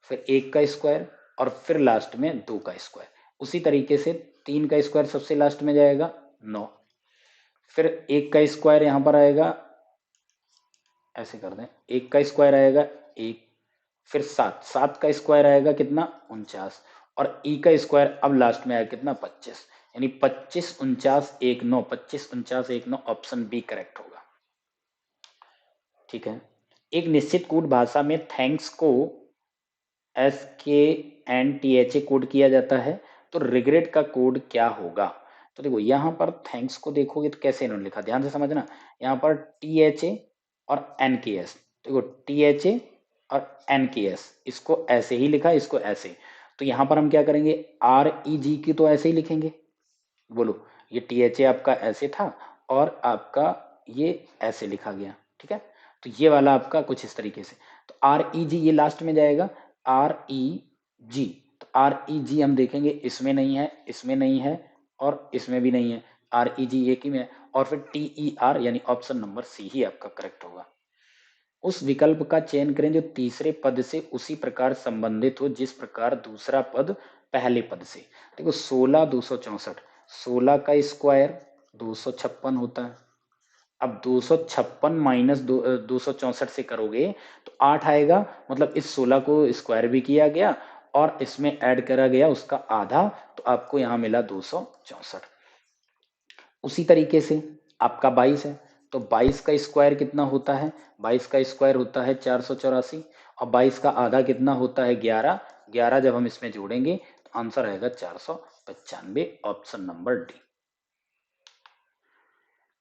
Speaker 1: फिर 1 का स्क्वायर, और फिर लास्ट में 2 का स्क्वायर। उसी तरीके से 3 का स्क्वायर सबसे लास्ट में जाएगा 9, फिर 1 का स्क्वायर यहाँ पर आएगा, ऐसे कर दें, 1 का स्क्वायर आएगा 1, फिर 7, 7 का स्क्वायर आएगा कितना, 49, और ई का स्क्वायर अब लास्ट में आएगा कितना, 25, यानी 25 49 1 9, 25 49 1 9, ऑप्शन बी करेक्ट होगा। ठीक है। एक निश्चित कूट भाषा में थैंक्स को SKNTHA कोड किया जाता है, तो रिग्रेट का कोड क्या होगा, तो देखो यहाँ पर थैंक्स को देखोगे तो कैसे इन्होंने लिखा, ध्यान से समझना, यहाँ पर THA और NKS, देखो THA और NKS, इसको ऐसे ही लिखा, इसको ऐसे, तो यहाँ पर हम क्या करेंगे, REG की तो ऐसे ही लिखेंगे, बोलो, ये THA आपका ऐसे था, और आपका ये ऐसे लिखा गया। ठीक है। तो ये वाला आपका कुछ इस तरीके से, तो REG ये लास्ट में जाएगा, REG, तो REG हम देखेंगे, इसमें नहीं है, इसमें नहीं है, और इसमें भी नहीं है, REG एक ही में है, और फिर TER, यानी ऑप्शन नंबर सी ही आपका करेक्ट होगा। उस विकल्प का चयन करें जो तीसरे पद से उसी प्रकार संबंधित हो जिस प्रकार दूसरा पद पहले पद से। देखो 16 264, 16 का स्क्वायर 256 होता है। अब 256 माइनस 264 से करोगे तो 8 आएगा, मतलब इस 16 को स्क्वायर भी किया गया और इसमें ऐड करा गया उसका आधा, तो आपको यहाँ मिला 264। उसी तरीके से आपका 22 है, तो 22 का स्क्वायर कितना होता है, 22 का स्क्वायर होता है 484, और 22 का आधा कितना होता है 11, 11 जब हम इसमें जोड़ेंगे तो आंसर आएगा 495, option number D.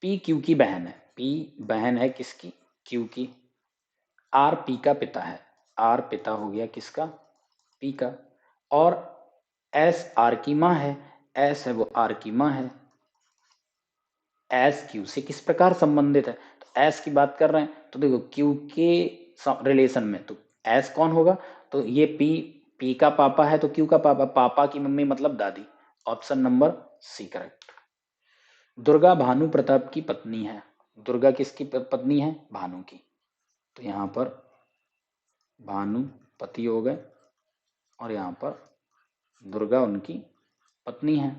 Speaker 1: P Q की बहन है, पी बहन है किसकी, क्यू की। आर पी का पिता है, आर पिता हो गया किसका, पी का। और एस आर की माँ है, एस है वो आर की माँ है। एस क्यू से किस प्रकार संबंधित है, तो एस की बात कर रहे हैं, तो देखो क्यू के रिलेशन में, तो एस कौन होगा, तो ये पी, पी का पापा है, तो क्यू का पापा, पापा की मम्मी मतलब दादी, option number C correct. Durga Bhanu Pratap की पत्नी है, दुर्गा किसकी पत्नी है, भानु की, तो यहाँ पर भानु पति हो गए, और यहाँ पर दुर्गा उनकी पत्नी है।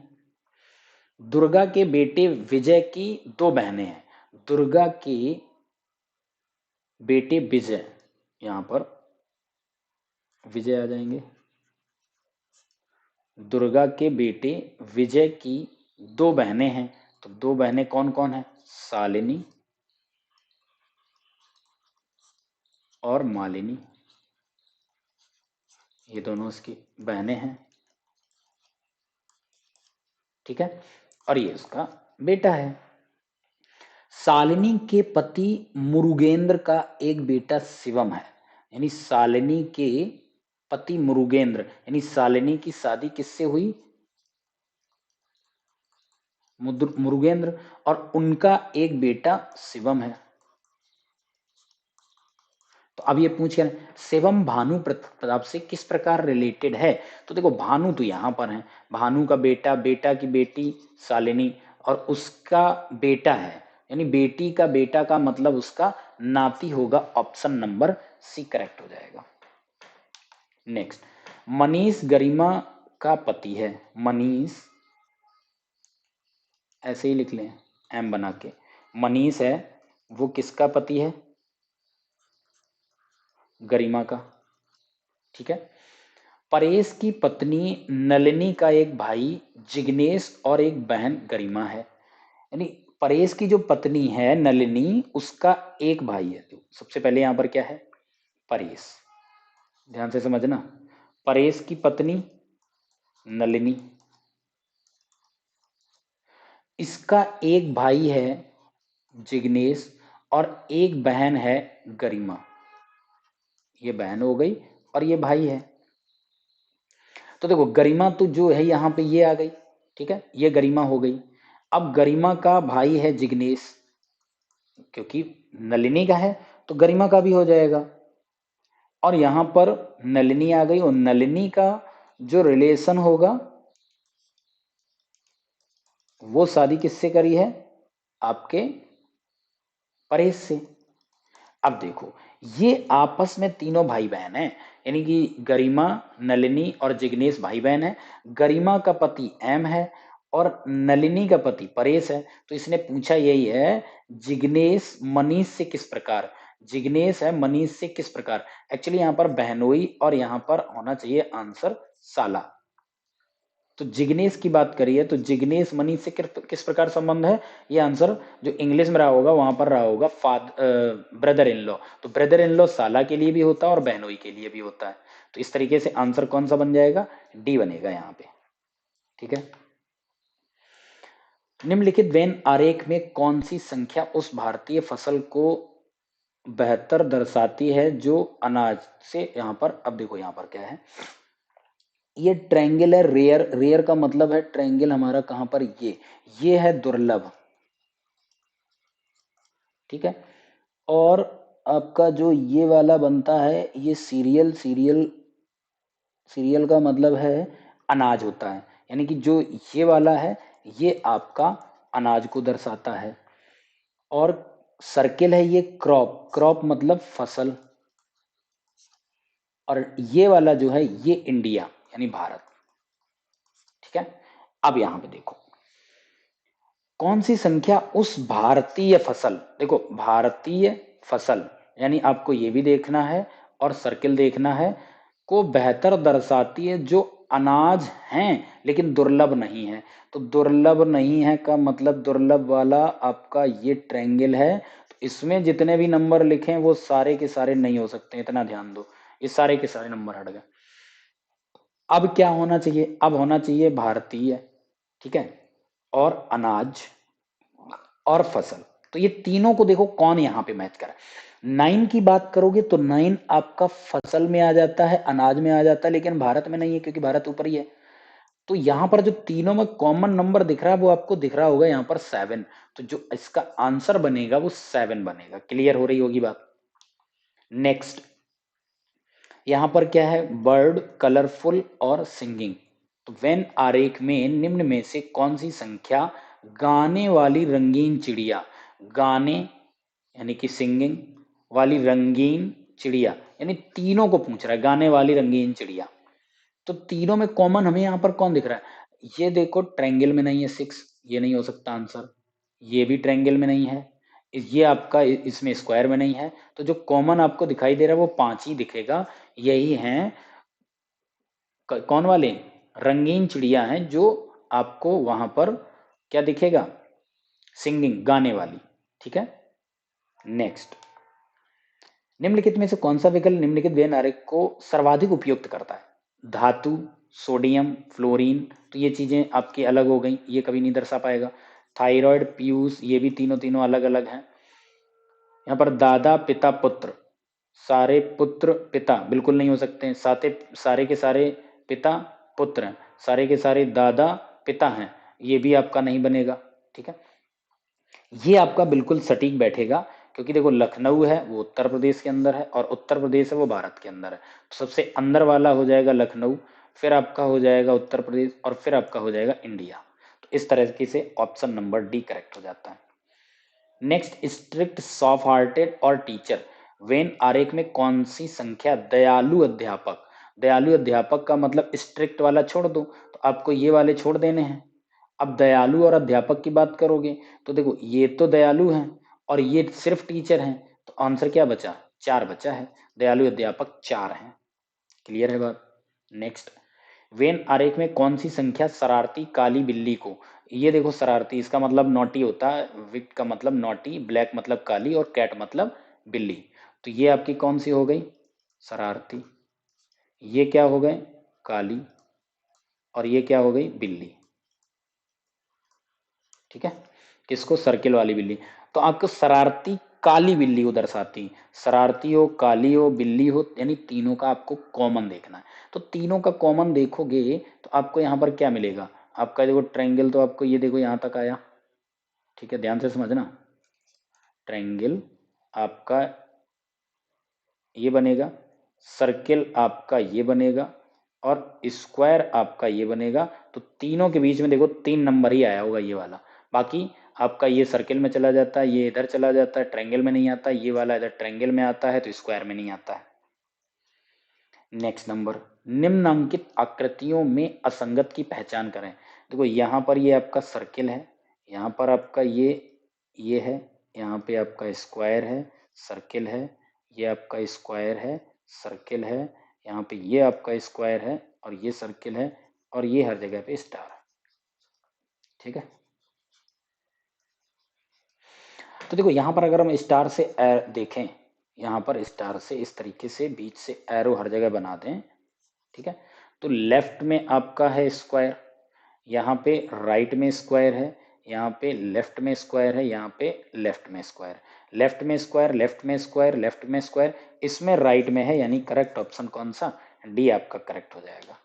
Speaker 1: दुर्गा के बेटे विजय की दो बहनें हैं, दुर्गा के बेटे विजय, यहाँ पर विजय आ जाएंगे। दुर्गा के बेटे विजय की दो बहनें हैं, तो दो बहनें कौन कौन है, शालिनी और मालिनी, ये दोनों उसकी बहनें हैं, ठीक है। और ये उसका बेटा है। शालिनी के पति मुरुगेंद्र का एक बेटा शिवम है। यानी शालिनी के पति मुरुगेंद्र, यानी शालिनी की शादी किससे हुई? मुरुगेंद्र, और उनका एक बेटा शिवम है। तो अब ये पूछ रहे हैं शिवम भानु प्रताप से किस प्रकार रिलेटेड है। तो देखो भानु तो यहां पर है, भानु का बेटा, बेटा की बेटी शालिनी, और उसका बेटा है, यानी बेटी का बेटा का मतलब उसका नाती होगा। ऑप्शन नंबर सी करेक्ट हो जाएगा। नेक्स्ट, मनीष गरिमा का पति है। मनीष, ऐसे ही लिख लें एम बना के, मनीष है वो किसका पति है? गरिमा का, ठीक है। परेश की पत्नी नलिनी का एक भाई जिग्नेश और एक बहन गरिमा है। यानी परेश की जो पत्नी है नलिनी, उसका एक भाई है। तो सबसे पहले यहां पर क्या है? परेश, ध्यान से समझना। परेश की पत्नी नलिनी, इसका एक भाई है जिग्नेश और एक बहन है गरिमा। ये बहन हो गई और ये भाई है। तो देखो गरिमा तो जो है यहाँ पे ये आ गई, ठीक है, ये गरिमा हो गई। अब गरिमा का भाई है जिग्नेश, क्योंकि नलिनी का है तो गरिमा का भी हो जाएगा। और यहां पर नलिनी आ गई, और नलिनी का जो रिलेशन होगा वो शादी किससे करी है? आपके परेश से। अब देखो ये आपस में तीनों भाई बहन हैं, यानी कि गरिमा, नलिनी और जिग्नेश भाई बहन है। गरिमा का पति एम है और नलिनी का पति परेश है। तो इसने पूछा यही है, जिग्नेश मनीष से किस प्रकार, जिग्नेश है मनीष से किस प्रकार। एक्चुअली यहाँ पर बहनोई और यहाँ पर होना चाहिए आंसर साला। तो जिग्नेश की बात करिए तो जिग्नेश मनीष से किस प्रकार संबंध है? ये आंसर जो इंग्लिश में रहा होगा वहां पर रहा होगा ब्रदर इन लॉ। तो ब्रदर इन लॉ साला के लिए भी होता है और बहनोई के लिए भी होता है। तो इस तरीके से आंसर कौन सा बन जाएगा? डी बनेगा यहाँ पे, ठीक है। निम्नलिखित वेन आरेख में कौन सी संख्या उस भारतीय फसल को बेहतर दर्शाती है जो अनाज से, यहाँ पर अब देखो यहाँ पर क्या है, ये ट्रायंगल है रेयर, रेयर का मतलब है ट्रायंगल हमारा कहां पर, ये है दुर्लभ, ठीक है। और आपका जो ये वाला बनता है ये सीरियल, सीरियल का मतलब है अनाज होता है, यानी कि जो ये वाला है ये आपका अनाज को दर्शाता है। और सर्किल है ये क्रॉप, क्रॉप मतलब फसल। और ये वाला जो है ये इंडिया यानी भारत, ठीक है। अब यहां पे देखो कौन सी संख्या उस भारतीय फसल, देखो भारतीय फसल यानी आपको ये भी देखना है और सर्किल देखना है, को बेहतर दर्शाती है जो अनाज हैं लेकिन दुर्लभ नहीं है। तो दुर्लभ नहीं है का मतलब दुर्लभ वाला आपका ये ट्रायंगल है। तो इसमें जितने भी नंबर लिखे वो सारे के सारे नहीं हो सकते, इतना ध्यान दो, ये सारे के सारे नंबर हट गए। अब क्या होना चाहिए? अब होना चाहिए भारतीय, ठीक है, और अनाज और फसल। तो ये तीनों को देखो कौन यहां पे मैच करा। 9 की बात करोगे तो 9 आपका फसल में आ जाता है, अनाज में आ जाता है, लेकिन भारत में नहीं है क्योंकि भारत ऊपर ही है। तो यहां पर जो तीनों में कॉमन नंबर दिख रहा है वो आपको दिख रहा होगा यहां पर 7। तो जो इसका आंसर बनेगा वो 7 बनेगा। क्लियर हो रही होगी बात। नेक्स्ट, यहां पर क्या है? बर्ड, कलरफुल और सिंगिंग। तो वेन आरेख में निम्न में से कौन सी संख्या गाने वाली रंगीन चिड़िया, गाने यानी कि सिंगिंग वाली रंगीन चिड़िया, यानी तीनों को पूछ रहा है गाने वाली रंगीन चिड़िया। तो तीनों में कॉमन हमें यहां पर कौन दिख रहा है? ये देखो ट्रायंगल में नहीं है 6, ये नहीं हो सकता आंसर। ये भी ट्रायंगल में नहीं है, ये आपका इसमें स्क्वायर में नहीं है। तो जो कॉमन आपको दिखाई दे रहा है वो 5 ही दिखेगा। यही हैं कौन वाले? रंगीन चिड़िया हैं जो आपको वहां पर क्या दिखेगा? सिंगिंग, गाने वाली, ठीक है। नेक्स्ट, निम्नलिखित में से कौन सा विकल्प निम्नलिखित व्यंजन आरेख को सर्वाधिक उपयुक्त करता है? धातु, सोडियम, फ्लोरीन, तो ये चीजें आपकी अलग हो गई, ये कभी नहीं दर्शा पाएगा। थायराइड, पीयूष, ये भी तीनों तीनों अलग अलग हैं। यहाँ पर दादा पिता पुत्र, सारे पुत्र पिता बिल्कुल नहीं हो सकते हैं। सारे के सारे पिता पुत्र हैं, सारे के सारे दादा पिता हैं, ये भी आपका नहीं बनेगा। ठीक है, ये आपका बिल्कुल सटीक बैठेगा, क्योंकि देखो लखनऊ है वो उत्तर प्रदेश के अंदर है और उत्तर प्रदेश है वो भारत के अंदर है, तो सबसे अंदर वाला हो जाएगा लखनऊ, फिर आपका हो जाएगा उत्तर प्रदेश और फिर आपका हो जाएगा इंडिया। तो इस तरीके से ऑप्शन नंबर डी करेक्ट हो जाता है। नेक्स्ट, स्ट्रिक्ट, सॉफ्ट हार्टेड और टीचर, वेन आरेख में कौन सी संख्या दयालु अध्यापक? दयालु अध्यापक का मतलब स्ट्रिक्ट वाला छोड़ दो, तो आपको ये वाले छोड़ देने हैं। अब दयालु और अध्यापक की बात करोगे तो देखो ये तो दयालु हैं और ये सिर्फ टीचर हैं, तो आंसर क्या बचा? 4 बचा है। दयालु अध्यापक 4 हैं। क्लियर है बात? नेक्स्ट, वेन आरेख में कौन सी संख्या शरारती काली बिल्ली को? ये देखो शरारती, इसका मतलब नॉटी होता है, विक का मतलब नॉटी, ब्लैक मतलब काली और कैट मतलब बिल्ली, तो ये आपकी कौन सी हो गई? शरारती। ये क्या हो गए? काली। और ये क्या हो गई? बिल्ली। ठीक है, किसको? सर्किल वाली बिल्ली। तो आपको शरारती काली बिल्ली को दर्शाती, शरारती हो, काली हो, बिल्ली हो, यानी तीनों का आपको कॉमन देखना है। तो तीनों का कॉमन देखोगे तो आपको यहाँ पर क्या मिलेगा? आपका देखो ट्रायंगल, तो आपको ये देखो यहाँ तक आया। ठीक है, ध्यान से समझना। ट्रायंगल आपका ये बनेगा, सर्किल आपका ये बनेगा और स्क्वायर आपका ये बनेगा। तो तीनों के बीच में देखो 3 नंबर ही आया होगा ये वाला, बाकी आपका ये सर्किल में चला जाता है, ये इधर चला जाता है, ट्रायंगल में नहीं आता, ये वाला इधर ट्रायंगल में आता है तो स्क्वायर में नहीं आता है। नेक्स्ट नंबर, निम्नांकित आकृतियों में असंगत की पहचान करें। देखो यहाँ पर ये आपका सर्किल है, यहाँ पर आपका ये है, यहाँ पे आपका स्क्वायर है, सर्किल है, ये आपका स्क्वायर है, सर्किल है, यहाँ पे ये आपका स्क्वायर है और ये सर्किल है और ये हर जगह पे स्टार है। ठीक है, तो देखो यहाँ पर अगर हम स्टार से देखें, यहाँ पर स्टार से इस तरीके से बीच से एरो हर जगह बना दें, ठीक है, तो लेफ्ट में आपका है स्क्वायर, यहाँ पे राइट में स्क्वायर है, यहाँ पे लेफ्ट में स्क्वायर है, यहाँ पे लेफ्ट में स्क्वायर, लेफ्ट में स्क्वायर, लेफ्ट में स्क्वायर, लेफ्ट में स्क्वायर, इसमें राइट में है, यानी करेक्ट ऑप्शन कौन सा? डी आपका करेक्ट हो जाएगा।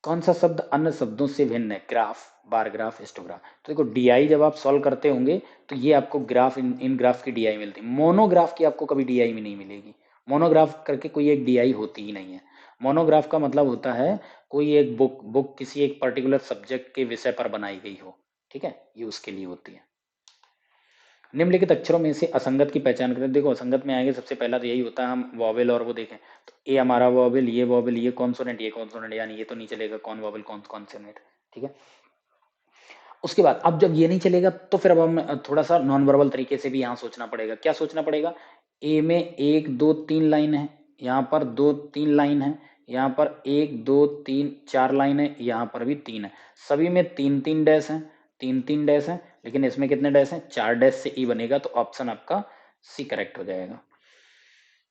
Speaker 1: कौन सा शब्द अन्य शब्दों से भिन्न है? Graph, bar graph, histograph. तो देखो डीआई जब आप सॉल्व करते होंगे तो ये आपको ग्राफ, इन ग्राफ की डीआई मिलती है, मोनोग्राफ की आपको कभी डीआई में नहीं मिलेगी। मोनोग्राफ करके कोई एक डीआई होती ही नहीं है। मोनोग्राफ का मतलब होता है कोई एक बुक किसी एक पर्टिकुलर सब्जेक्ट के विषय पर बनाई गई हो। ठीक है, ये उसके लिए होती है। निम्नलिखित अक्षरों में से असंगत की पहचान करें। देखो असंगत में आएंगे, सबसे पहला तो यही होता है, हम वॉवेल और वो देखें तो ये हमारा वॉवेल, ये कॉन्सोनेंट, ये कॉन्सोनेंट, यानी ये तो नहीं चलेगा, कौन वॉवेल कौन कॉन्सोनेंट। ठीक है, उसके बाद अब जब ये नहीं चलेगा तो फिर अब हम थोड़ा सा नॉन वर्बल तरीके से भी यहाँ सोचना पड़ेगा। क्या सोचना पड़ेगा? ए में 1 2 3 लाइन है, यहाँ पर 2 3 लाइन है, यहाँ पर 1 2 3 4 लाइन है, यहाँ पर भी 3 है, सभी में 3 3 डैश है, 3 3 डैश है, लेकिन इसमें कितने डैश हैं? 4 डैश से ई बनेगा, तो ऑप्शन आपका सी करेक्ट हो जाएगा।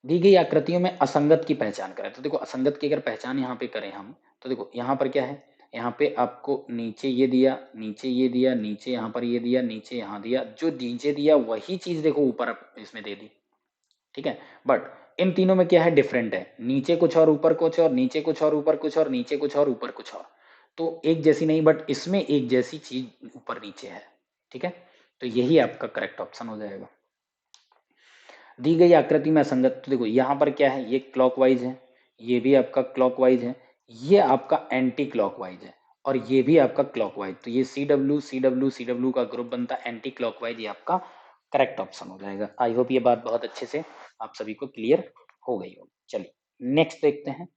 Speaker 1: दी गई आकृतियों में असंगत की पहचान करें। तो देखो असंगत की अगर पहचान यहाँ पे करें हम, तो देखो यहाँ पर क्या है, यहाँ पे आपको नीचे ये दिया, नीचे ये दिया, नीचे यहाँ पर ये दिया, नीचे यहाँ दिया, जो नीचे दिया वही चीज देखो ऊपर इसमें दे दी। ठीक है, बट इन तीनों में क्या है? डिफरेंट है, नीचे कुछ और ऊपर कुछ और, नीचे कुछ और ऊपर कुछ और, नीचे कुछ और ऊपर कुछ और, तो एक जैसी नहीं, बट इसमें एक जैसी चीज ऊपर नीचे है। ठीक है, तो यही आपका करेक्ट ऑप्शन हो जाएगा। दी गई आकृति में असंगत, तो देखो यहाँ पर क्या है, ये क्लॉकवाइज है, ये भी आपका क्लॉकवाइज है, ये आपका एंटी क्लॉकवाइज है और ये भी आपका क्लॉकवाइज, तो ये C W C W C W का ग्रुप बनता है एंटी क्लॉकवाइज, ये आपका करेक्ट ऑप्शन हो जाएगा। आई होप ये बात बहुत अच्छे से आप सभी को क्लियर हो गई होगी। चलिए नेक्स्ट देखते हैं।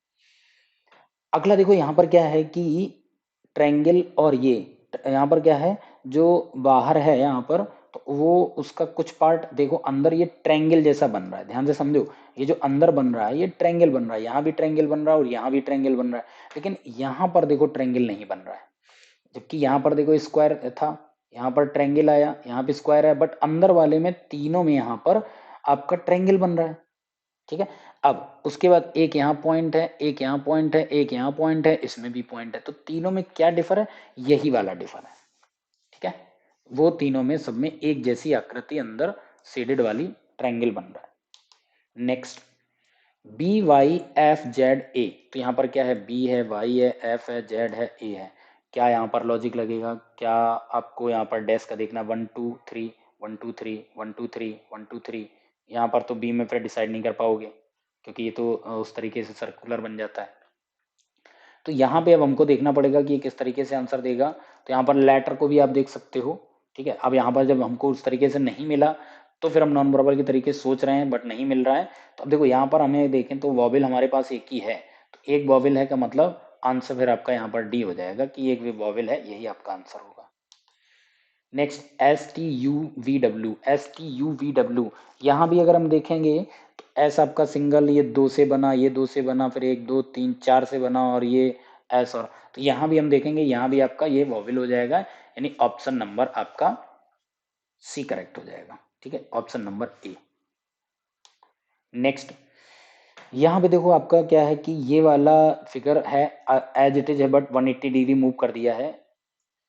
Speaker 1: अगला देखो यहाँ पर क्या है कि ट्रायंगल, और ये यहाँ पर क्या है, जो बाहर है यहाँ पर, तो वो उसका कुछ पार्ट देखो अंदर ये ट्रायंगल जैसा बन रहा है, ध्यान से समझो, ये जो अंदर बन रहा है ये ट्रायंगल बन रहा है, यहाँ भी ट्रायंगल बन रहा है और यहाँ भी ट्रायंगल बन रहा है, लेकिन यहाँ पर देखो ट्रायंगल नहीं बन रहा है, जबकि यहाँ पर देखो स्क्वायर था, यहाँ पर ट्रायंगल आया, यहाँ पे स्क्वायर है, बट अंदर वाले में तीनों में यहाँ पर आपका ट्रायंगल बन रहा है। ठीक है। अब उसके बाद एक यहाँ पॉइंट है, एक यहाँ पॉइंट है, एक यहाँ पॉइंट है, इसमें भी पॉइंट है, तो तीनों में क्या डिफर है, यही वाला डिफर है। ठीक है, वो तीनों में सब में एक जैसी आकृति अंदर शेडेड वाली ट्रायंगल बन रहा है। Next, B Y F Z A, तो यहाँ पर क्या है, बी है, वाई है, एफ है, जेड है, ए है। क्या यहाँ पर लॉजिक लगेगा, क्या आपको यहाँ पर डैश का देखना, 1 2 3 1 2 3 1 2 3 1 2 3, यहाँ पर तो बी में फिर डिसाइड नहीं कर पाओगे क्योंकि ये तो उस तरीके से सर्कुलर बन जाता है। तो यहाँ पे अब हमको देखना पड़ेगा कि ये किस तरीके से आंसर देगा। तो यहाँ पर लेटर को भी आप देख सकते हो। ठीक है, अब यहाँ पर जब हमको उस तरीके से नहीं मिला तो फिर हम नॉन बराबर के तरीके से सोच रहे हैं बट नहीं मिल रहा है। तो अब देखो यहाँ पर हमें देखें तो वॉवेल हमारे पास एक ही है, तो एक वॉवेल है का मतलब आंसर फिर आपका यहाँ पर डी हो जाएगा कि एक भी वॉवेल है, यही आपका आंसर होगा। Next, S T U V W, S T U V W, यहाँ भी अगर हम देखेंगे तो एस आपका सिंगल, ये दो से बना, ये दो से बना, फिर एक दो तीन चार से बना, और ये एस, और तो यहाँ भी हम देखेंगे, यहाँ भी आपका ये वॉवेल हो जाएगा, यानी ऑप्शन नंबर आपका सी करेक्ट हो जाएगा। ठीक है, ऑप्शन नंबर ए। नेक्स्ट, यहाँ पे देखो आपका क्या है कि ये वाला फिगर है एज इट इज है बट 180 डिग्री मूव कर दिया है।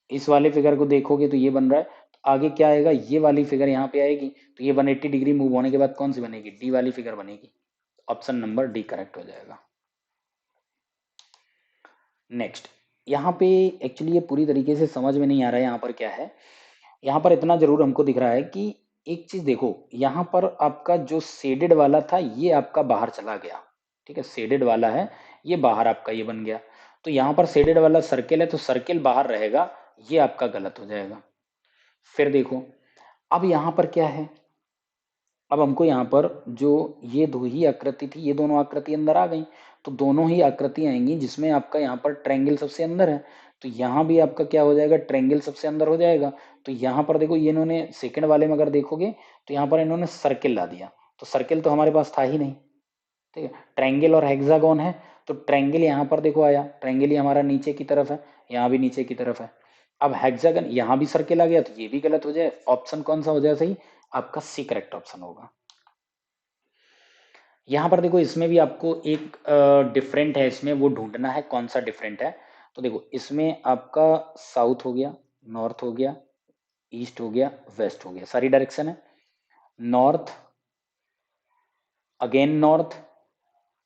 Speaker 1: इस वाले फिगर को देखोगे तो ये बन रहा है, तो आगे क्या आएगा, ये वाली फिगर यहाँ पे आएगी, तो ये 180 डिग्री मूव होने के बाद कौन सी बनेगी, डी वाली फिगर बनेगी। ऑप्शन नंबर डी करेक्ट हो जाएगा। नेक्स्ट, यहाँ पे एक्चुअली ये पूरी तरीके से समझ में नहीं आ रहा है, यहाँ पर क्या है, यहाँ पर इतना जरूर हमको दिख रहा है कि एक चीज देखो, यहाँ पर आपका जो शेडेड वाला था ये आपका बाहर चला गया। ठीक है, शेडेड वाला है, ये बाहर आपका ये बन गया, तो यहाँ पर शेडेड वाला सर्किल है तो सर्किल बाहर रहेगा, ये आपका गलत हो जाएगा। फिर देखो, अब यहाँ पर क्या है, अब हमको यहाँ पर जो ये दो ही आकृति थी, ये दोनों आकृति अंदर आ गई, तो दोनों ही आकृति आएंगी जिसमें आपका यहाँ पर ट्रायंगल सबसे अंदर है, तो यहाँ भी आपका क्या हो जाएगा, ट्रायंगल सबसे अंदर हो जाएगा। तो यहाँ पर देखो, ये इन्होंने सेकंड वाले में अगर देखोगे तो यहाँ पर इन्होंने सर्किल ला दिया, तो सर्किल तो हमारे पास था ही नहीं। ठीक है, ट्रायंगल और हेक्सागोन है, तो ट्रायंगल यहाँ पर देखो आया, ट्रायंगल ही हमारा नीचे की तरफ है, यहाँ भी नीचे की तरफ है। अब हेक्सागन, यहाँ भी सर्किल आ गया, तो ये भी गलत हो जाए, ऑप्शन कौन सा हो जाए सही, आपका सी करेक्ट ऑप्शन होगा। यहाँ पर देखो, इसमें भी आपको एक डिफरेंट है, इसमें वो ढूंढना है कौन सा डिफरेंट है। तो देखो, इसमें आपका साउथ हो गया, नॉर्थ हो गया, ईस्ट हो गया, वेस्ट हो गया, सारी डायरेक्शन है। North, again north,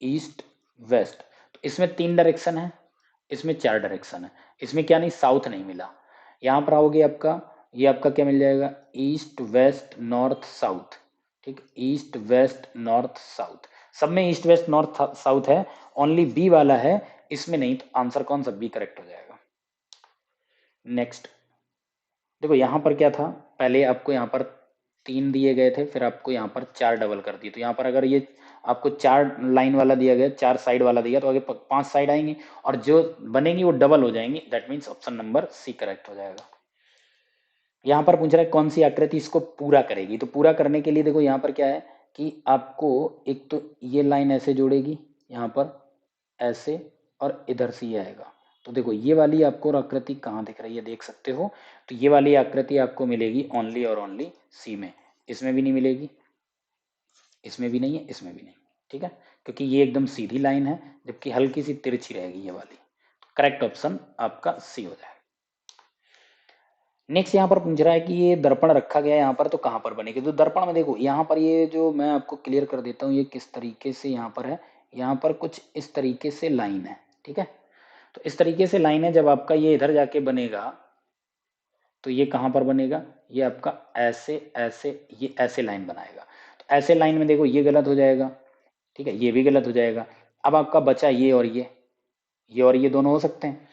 Speaker 1: east, west, तो इसमें 3 डायरेक्शन है, इसमें 4 डायरेक्शन है, इसमें क्या नहीं, साउथ नहीं मिला। यहाँ पर आओगे आपका, ये आपका क्या मिल जाएगा, ईस्ट वेस्ट नॉर्थ साउथ। ठीक, ईस्ट वेस्ट नॉर्थ साउथ, सब में ईस्ट वेस्ट नॉर्थ साउथ है, ओनली बी वाला है इसमें नहीं, तो आंसर कौन सा, बी करेक्ट हो जाएगा। नेक्स्ट, देखो यहाँ पर क्या था, पहले आपको यहाँ पर 3 दिए गए थे, फिर आपको यहाँ पर 4 डबल कर दिए, तो यहाँ पर अगर ये आपको 4 लाइन वाला दिया गया, 4 साइड वाला दिया, तो आगे 5 साइड आएंगी और जो बनेंगी वो डबल हो जाएंगी, that means option number C correct हो जाएगा। यहाँ पर पूछ रहा है कौन सी आकृति इसको पूरा करेगी, तो पूरा करने के लिए देखो यहाँ पर क्या है कि आपको एक तो ये लाइन ऐसे जोड़ेगी, यहाँ पर ऐसे, और इधर से ये आएगा, तो देखो ये वाली आपको आकृति कहाँ दिख रही है, देख सकते हो, तो ये वाली आकृति आपको मिलेगी ओनली और ओनली सी में, इसमें भी नहीं मिलेगी, इसमें भी नहीं है, इसमें भी नहीं। ठीक है, क्योंकि ये एकदम सीधी लाइन है जबकि हल्की सी तिरछी रहेगी ये वाली, तो करेक्ट ऑप्शन आपका सी हो जाएगा। नेक्स्ट, यहाँ पर पूछ रहा है कि ये दर्पण रखा गया है यहाँ पर, तो कहाँ पर बनेगी, तो दर्पण में देखो यहाँ पर, ये जो मैं आपको क्लियर कर देता हूँ ये किस तरीके से यहाँ पर है, यहाँ पर कुछ इस तरीके से लाइन है। ठीक है, तो इस तरीके से लाइन है, जब आपका ये इधर जाके बनेगा तो ये कहाँ पर बनेगा, ये आपका ऐसे ऐसे, ये ऐसे लाइन बनाएगा, तो ऐसे लाइन में देखो ये गलत हो जाएगा। ठीक है, ये भी गलत हो जाएगा। अब आपका बचा ये और ये और ये दोनों हो सकते हैं।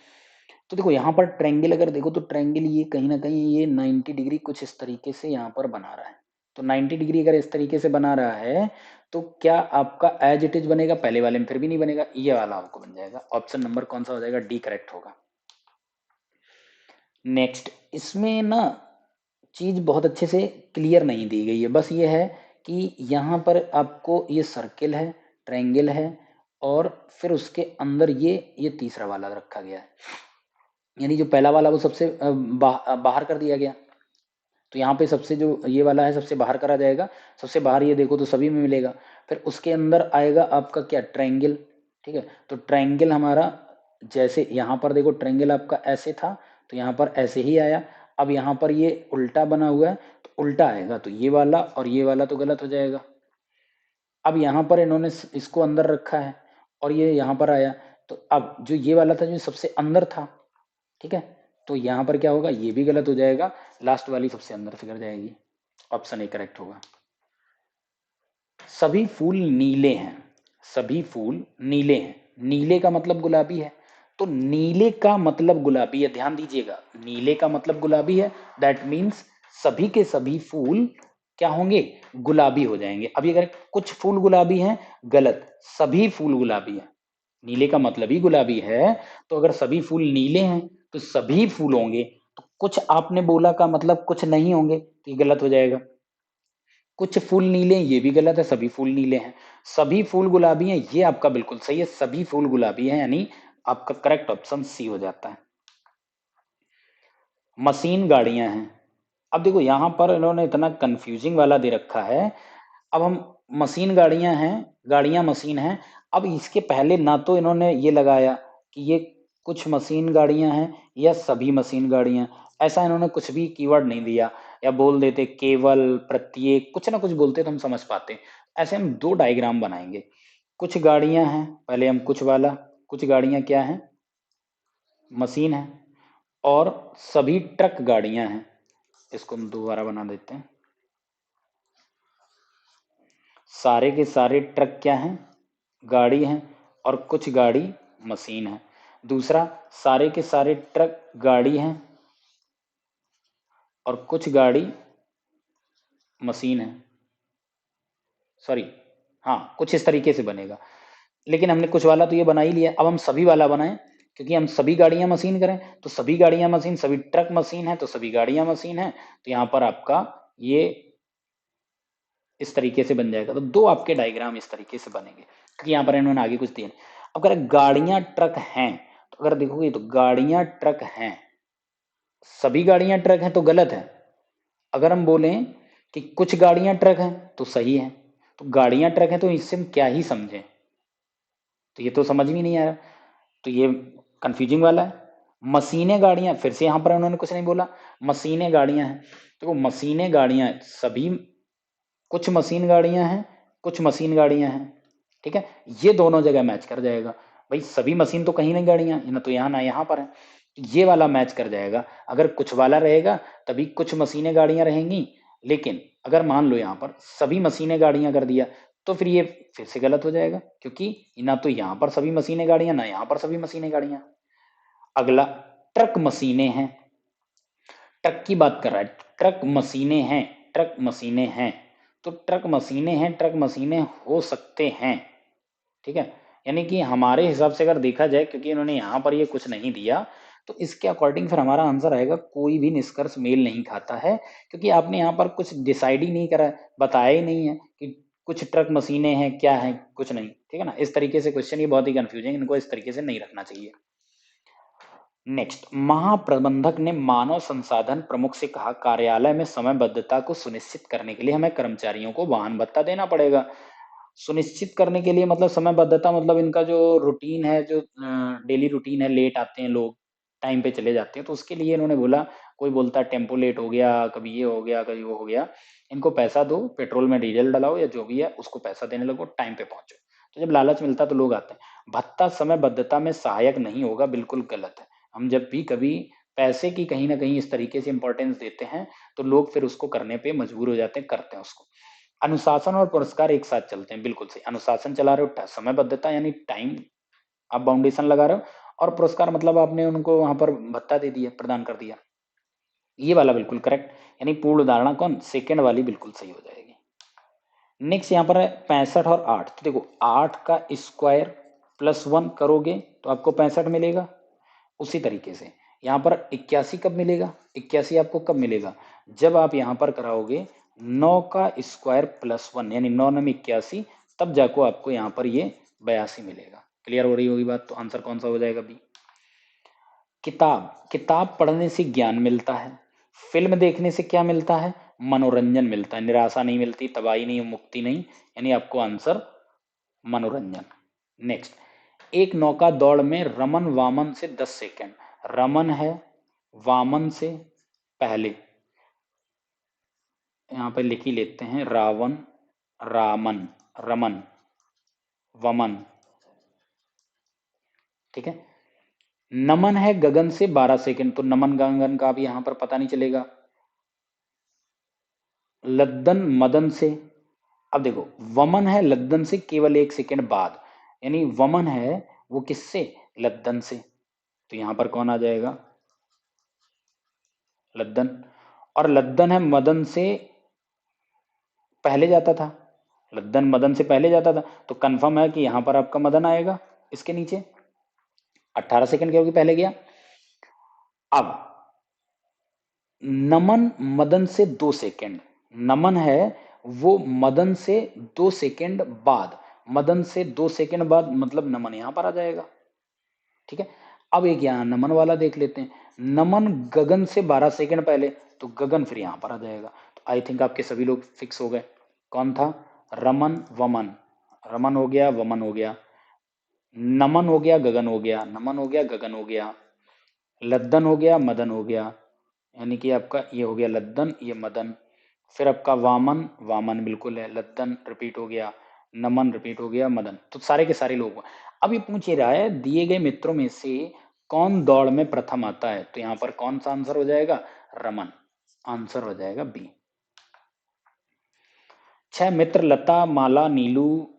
Speaker 1: तो देखो यहाँ पर ट्रायंगल अगर देखो तो ट्रायंगल ये कहीं ना कहीं ये 90 डिग्री कुछ इस तरीके से यहाँ पर बना रहा है, तो 90 डिग्री अगर इस तरीके से बना रहा है तो क्या आपका एज इट इज बनेगा, पहले वाले में फिर भी नहीं बनेगा, ये वाला आपको बन जाएगा। ऑप्शन नंबर कौन सा हो जाएगा, डी करेक्ट होगा। नेक्स्ट, इसमें ना चीज बहुत अच्छे से क्लियर नहीं दी गई है, बस ये है कि यहाँ पर आपको ये सर्किल है, ट्रायंगल है, और फिर उसके अंदर ये तीसरा वाला रखा गया है, यानी जो पहला वाला वो सबसे बाहर कर दिया गया, तो यहाँ पे सबसे जो ये वाला है सबसे बाहर करा जाएगा, सबसे बाहर ये देखो तो सभी में मिलेगा। फिर उसके अंदर आएगा आपका क्या, ट्रायंगल। ठीक है, तो ट्रायंगल हमारा जैसे यहाँ पर देखो ट्रायंगल आपका ऐसे था तो यहाँ पर ऐसे ही आया। अब यहाँ पर ये उल्टा बना हुआ है तो उल्टा आएगा, तो ये वाला और ये वाला तो गलत हो जाएगा। अब यहाँ पर इन्होंने इसको अंदर रखा है और ये यहाँ पर आया, तो अब जो ये वाला था जो सबसे अंदर था, ठीक है, तो यहाँ पर क्या होगा, ये भी गलत हो जाएगा, लास्ट वाली सबसे अंदर फिगर जाएगी। ऑप्शन ए करेक्ट होगा। सभी फूल नीले हैं, सभी फूल नीले हैं, नीले का मतलब गुलाबी है, तो नीले का मतलब गुलाबी है, ध्यान दीजिएगा, नीले का मतलब गुलाबी है, दैट मीन्स सभी के सभी फूल क्या होंगे, गुलाबी हो जाएंगे। अभी अगर कुछ फूल गुलाबी हैं, गलत, सभी फूल गुलाबी है, नीले का मतलब ही गुलाबी है, तो अगर सभी फूल नीले हैं तो सभी फूल होंगे, तो कुछ आपने बोला का मतलब कुछ नहीं होंगे, तो ये गलत हो जाएगा। कुछ फूल नीले हैं, ये भी गलत है, सभी फूल नीले हैं। सभी फूल गुलाबी हैं, ये आपका बिल्कुल सही है, सभी फूल गुलाबी हैं, यानी आपका करेक्ट ऑप्शन सी हो जाता है। मशीन गाड़ियां हैं। अब देखो यहां पर इन्होंने इतना कंफ्यूजिंग वाला दे रखा है। अब हम मशीन गाड़ियां हैं, गाड़ियां मशीन हैं, अब इसके पहले ना तो इन्होंने ये लगाया कि ये कुछ मशीन गाड़ियां हैं या सभी मशीन गाड़ियां, ऐसा इन्होंने कुछ भी कीवर्ड नहीं दिया, या बोल देते केवल, प्रत्येक, कुछ ना कुछ बोलते तो हम समझ पाते। ऐसे हम दो डायग्राम बनाएंगे। कुछ गाड़ियां हैं, पहले हम कुछ वाला, कुछ गाड़ियां क्या हैं, मशीन है, और सभी ट्रक गाड़ियां हैं, इसको हम दोबारा बना देते हैं। सारे के सारे ट्रक क्या हैं, गाड़ी हैं, और कुछ गाड़ी मशीन है। दूसरा, सारे के सारे ट्रक गाड़ी हैं और कुछ गाड़ी मशीन है, सॉरी, हाँ कुछ इस तरीके से बनेगा। लेकिन हमने कुछ वाला तो ये बना ही लिया, अब हम सभी वाला बनाएं, क्योंकि हम सभी गाड़ियां मशीन करें तो सभी गाड़ियां मशीन, सभी ट्रक मशीन है तो सभी गाड़ियां मशीन है, तो यहाँ पर आपका ये इस तरीके से बन जाएगा। तो दो आपके डायग्राम इस तरीके से बनेंगे, क्योंकि यहाँ पर इन्होंने आगे कुछ दिया नहीं। अब अगर गाड़ियां ट्रक हैं, तो अगर देखोगे तो गाड़ियां ट्रक हैं, सभी गाड़ियां ट्रक हैं तो गलत है। अगर हम बोलें कि कुछ गाड़ियां ट्रक हैं तो सही है। तो गाड़ियां ट्रक हैं तो इससे हम क्या ही समझें, तो ये तो समझ में नहीं आ रहा, तो ये कंफ्यूजिंग वाला है। मशीनें गाड़ियां, फिर से यहाँ पर उन्होंने कुछ नहीं बोला, मशीनें गाड़ियां हैं, तो मशीनें गाड़ियां सभी, कुछ मशीन गाड़ियां हैं, कुछ मशीन गाड़ियां हैं, ठीक है, ये दोनों जगह मैच कर जाएगा। भाई सभी मशीन तो कहीं नहीं गाड़ियां, ना तो यहाँ ना यहाँ पर है, तो ये वाला मैच कर जाएगा। अगर कुछ वाला रहेगा तभी कुछ मशीनें गाड़ियां रहेंगी, लेकिन अगर मान लो यहाँ पर सभी मशीनें गाड़ियां कर दिया तो फिर ये फिर से गलत हो जाएगा, क्योंकि ना तो यहाँ पर सभी मशीनें गाड़ियां, ना यहाँ पर सभी मशीनें गाड़ियां। अगला, ट्रक मशीनें हैं, ट्रक की बात कर रहा है, ट्रक मशीनें हैं, ट्रक मशीनें हैं, तो ट्रक मशीनें हैं, ट्रक मशीनें हो सकते हैं, ठीक है, यानी कि हमारे हिसाब से अगर देखा जाए, क्योंकि इन्होंने यहाँ पर ये कुछ नहीं दिया, तो इसके अकॉर्डिंग फिर हमारा आंसर आएगा कोई भी निष्कर्ष मेल नहीं खाता है, क्योंकि आपने यहाँ पर कुछ डिसाइड ही नहीं करा, बताया ही नहीं है कि कुछ ट्रक मशीनें हैं क्या है, कुछ नहीं, ठीक है ना। इस तरीके से क्वेश्चन ये बहुत ही कंफ्यूजिंग, इनको इस तरीके से नहीं रखना चाहिए। नेक्स्ट, महाप्रबंधक ने मानव संसाधन प्रमुख से कहा कार्यालय में समयबद्धता को सुनिश्चित करने के लिए हमें कर्मचारियों को वाहन भत्ता देना पड़ेगा। सुनिश्चित करने के लिए मतलब समयबद्धता, मतलब इनका जो रूटीन है, जो डेली रूटीन है, लेट आते हैं लोग, टाइम पे चले जाते हैं, तो उसके लिए इन्होंने बोला, कोई बोलता है टेम्पो लेट हो गया, कभी ये हो गया, कभी वो हो गया, इनको पैसा दो, पेट्रोल में डीजल डलाओ या जो भी है उसको पैसा देने लगो, टाइम पे पहुंचो। तो जब लालच मिलता है तो लोग आते हैं। भत्ता समयबद्धता में सहायक नहीं होगा, बिल्कुल गलत है। हम जब भी कभी पैसे की कहीं ना कहीं इस तरीके से इंपॉर्टेंस देते हैं तो लोग फिर उसको करने पे मजबूर हो जाते हैं, करते हैं उसको। अनुशासन और पुरस्कार एक साथ चलते हैं, बिल्कुल सही। अनुशासन चला रहे हो, समयबद्धता यानी टाइम आप बाउंडेशन लगा रहे हो, और पुरस्कार मतलब आपने उनको वहां पर भत्ता दे दिया, प्रदान कर दिया, ये वाला बिल्कुल करेक्ट, यानी पूर्ण उदाहरण कौन, सेकेंड वाली बिल्कुल सही हो जाएगी। नेक्स्ट यहाँ पर है 65 और 8, तो देखो 8 का स्क्वायर प्लस 1 करोगे तो आपको 65 मिलेगा। उसी तरीके से यहाँ पर 81 कब मिलेगा, 81 आपको कब मिलेगा, जब आप यहाँ पर कराओगे 9 का स्क्वायर प्लस 1, यानी 9 9 81, तब जाको आपको यहाँ पर ये 82 मिलेगा। क्लियर हो रही होगी बात, तो आंसर कौन सा हो जाएगा बी। किताब, किताब पढ़ने से ज्ञान मिलता है, फिल्म देखने से क्या मिलता है, मनोरंजन मिलता है, निराशा नहीं मिलती, तबाही नहीं, मुक्ति नहीं, यानी आपको आंसर मनोरंजन। नेक्स्ट, एक नौका दौड़ में रमन वामन से 10 सेकंड, रमन है वामन से पहले, यहां पे लिख ही लेते हैं रावण, रामन, रमन, वमन, ठीक है। नमन है गगन से 12 सेकंड, तो नमन गगन का भी यहां पर पता नहीं चलेगा। लद्दन मदन से, अब देखो वमन है लद्दन से केवल 1 सेकंड बाद, यानी वमन है वो किससे, लद्दन से, तो यहां पर कौन आ जाएगा, लद्दन। और लद्दन है मदन से पहले जाता था, लद्दन मदन से पहले जाता था, तो कंफर्म है कि यहां पर आपका मदन आएगा इसके नीचे, 18 सेकंड क्योंकि पहले गया। अब नमन मदन से 2 सेकंड, नमन है वो मदन से 2 सेकंड बाद, मदन से 2 सेकंड बाद मतलब नमन यहां पर आ जाएगा, ठीक है। अब एक यहां नमन वाला देख लेते हैं, नमन गगन से 12 सेकंड पहले, तो गगन फिर यहां पर आ जाएगा, तो आई थिंक आपके सभी लोग फिक्स हो गए। कौन था, रमन वमन, रमन हो गया, वमन हो गया, नमन हो गया, गगन हो गया, नमन हो गया, गगन हो गया, लद्दन हो गया, मदन हो गया, यानी कि आपका ये हो गया लद्दन, ये मदन, फिर आपका वामन, वामन बिल्कुल है, लद्दन रिपीट हो गया, नमन रिपीट हो गया, मदन, तो सारे के सारे लोग। अब ये पूछ ही रहा है दिए गए मित्रों में से कौन दौड़ में प्रथम आता है, तो यहां पर कौन सा आंसर हो जाएगा, रमन, आंसर हो जाएगा बी। 6 मित्र लता माला नीलू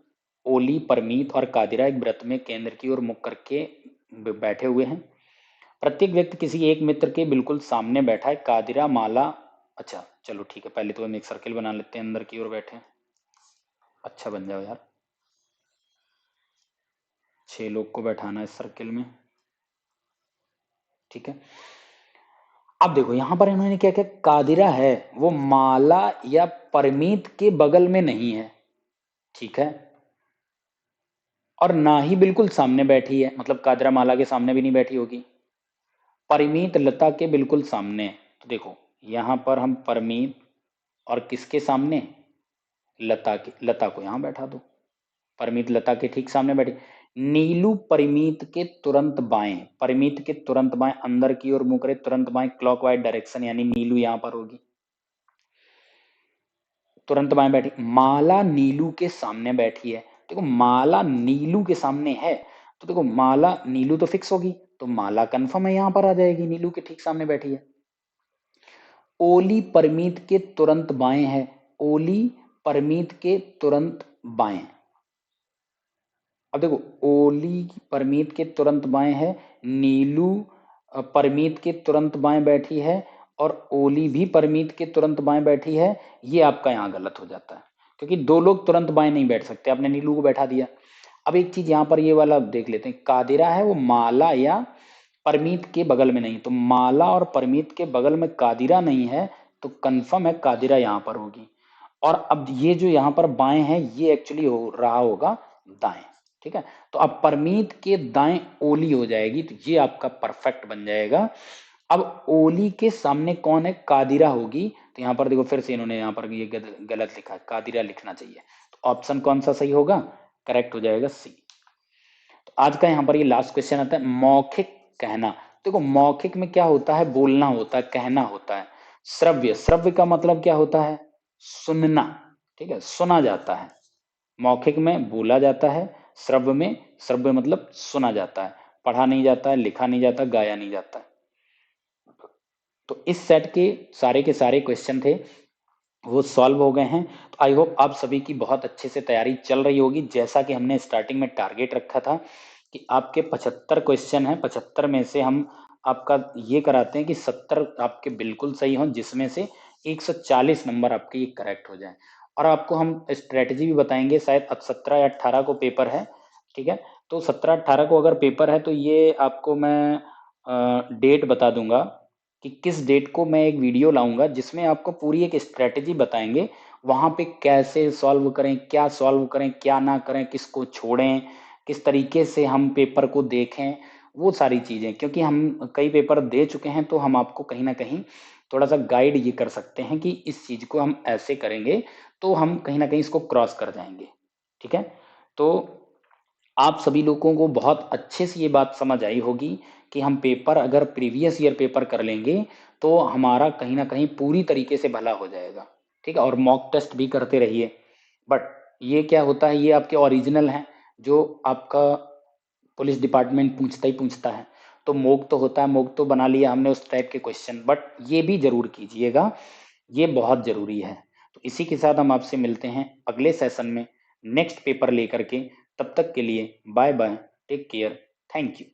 Speaker 1: ओली परमीत और कादिरा एक व्रत में केंद्र की ओर मुख करके बैठे हुए हैं, प्रत्येक व्यक्ति किसी एक मित्र के बिल्कुल सामने बैठा है, कादिरा माला, अच्छा चलो ठीक है, पहले तो हम एक सर्किल बना लेते हैं, अंदर की ओर बैठे, अच्छा बन जाओ यार, 6 लोग को बैठाना है इस सर्किल में, ठीक है। अब देखो यहां पर इन्होंने क्या किया, कादिरा है वो माला या परमीत के बगल में नहीं है, ठीक है, और ना ही बिल्कुल सामने बैठी है, मतलब कादिरा माला के सामने भी नहीं बैठी होगी, परमीत लता के बिल्कुल सामने, तो देखो यहां पर हम परमीत और किसके सामने, लता के, लता को यहां बैठा दो, परमीत लता के ठीक सामने बैठी, नीलू परिमीत के तुरंत बाएं, परिमीत के तुरंत बाएं, अंदर की ओर मुंह करे, तुरंत बाएं क्लॉकवाइज डायरेक्शन, यानी नीलू यहां पर होगी, तुरंत बाएं बैठी, माला नीलू के सामने बैठी है, देखो माला नीलू के सामने है, तो देखो माला नीलू तो फिक्स होगी, तो माला कंफर्म है यहां पर आ जाएगी, नीलू के ठीक सामने बैठी है। ओली परमीत के तुरंत बाएं है, ओली परमीत के तुरंत बाएं, अब देखो ओली परमीत के तुरंत बाएं है, नीलू परमीत के तुरंत बाएं बैठी है, और ओली भी परमीत के तुरंत बाएं बैठी है, ये आपका यहाँ गलत हो जाता है, क्योंकि दो लोग तुरंत बाएं नहीं बैठ सकते, आपने नीलू को बैठा दिया। अब एक चीज यहाँ पर ये वाला देख लेते हैं, कादिरा है वो माला या परमीत के बगल में नहीं, तो माला और परमीत के बगल में कादिरा नहीं है, तो कंफर्म है कादिरा यहाँ पर होगी, और अब ये जो यहाँ पर बाएं है ये एक्चुअली हो रहा होगा दाएं, ठीक है, तो अब परमीत के दाएं ओली हो जाएगी, तो ये आपका परफेक्ट बन जाएगा। अब ओली के सामने कौन है, कादिरा होगी, तो यहाँ पर देखो फिर से इन्होंने यहाँ पर ये गलत लिखा है, कादिरा लिखना चाहिए, तो ऑप्शन कौन सा सही होगा, करेक्ट हो जाएगा सी। तो आज का यहाँ पर ये लास्ट क्वेश्चन आता है, मौखिक कहना, देखो मौखिक में क्या होता है, बोलना होता है, कहना होता है, श्रव्य, श्रव्य का मतलब क्या होता है, सुनना, ठीक है, सुना जाता है, मौखिक में बोला जाता है, श्रव्य में, श्रव्य मतलब सुना जाता है, पढ़ा नहीं जाता है, लिखा नहीं जाता, गाया नहीं जाता है। तो इस सेट के सारे क्वेश्चन थे वो सॉल्व हो गए हैं, तो आई होप आप सभी की बहुत अच्छे से तैयारी चल रही होगी, जैसा कि हमने स्टार्टिंग में टारगेट रखा था कि आपके 75 क्वेश्चन हैं, 75 में से हम आपका ये कराते हैं कि 70 आपके बिल्कुल सही हों, जिसमें से 140 नंबर आपके ये करेक्ट हो जाएं, और आपको हम स्ट्रेटजी भी बताएंगे, शायद अब 17 या 18 को पेपर है, ठीक है, तो 17-18 को अगर पेपर है तो ये आपको मैं डेट बता दूंगा कि किस डेट को मैं एक वीडियो लाऊंगा जिसमें आपको पूरी एक स्ट्रेटेजी बताएंगे, वहां पे कैसे सॉल्व करें, क्या सॉल्व करें, क्या ना करें, किसको छोड़ें, किस तरीके से हम पेपर को देखें, वो सारी चीजें, क्योंकि हम कई पेपर दे चुके हैं तो हम आपको कहीं ना कहीं थोड़ा सा गाइड ये कर सकते हैं कि इस चीज को हम ऐसे करेंगे तो हम कहीं ना कहीं इसको क्रॉस कर जाएंगे। ठीक है, तो आप सभी लोगों को बहुत अच्छे से ये बात समझ आई होगी कि हम पेपर अगर प्रीवियस ईयर पेपर कर लेंगे तो हमारा कहीं ना कहीं पूरी तरीके से भला हो जाएगा। ठीक है, और मॉक टेस्ट भी करते रहिए। बट ये क्या होता है, ये आपके ओरिजिनल हैं जो आपका पुलिस डिपार्टमेंट पूछता ही पूछता है। तो मोक तो होता है, मोक तो बना लिया हमने उस टाइप के क्वेश्चन, बट ये भी जरूर कीजिएगा, ये बहुत जरूरी है। तो इसी के साथ हम आपसे मिलते हैं अगले सेशन में नेक्स्ट पेपर लेकर के। तब तक के लिए bye bye, take care, thank you.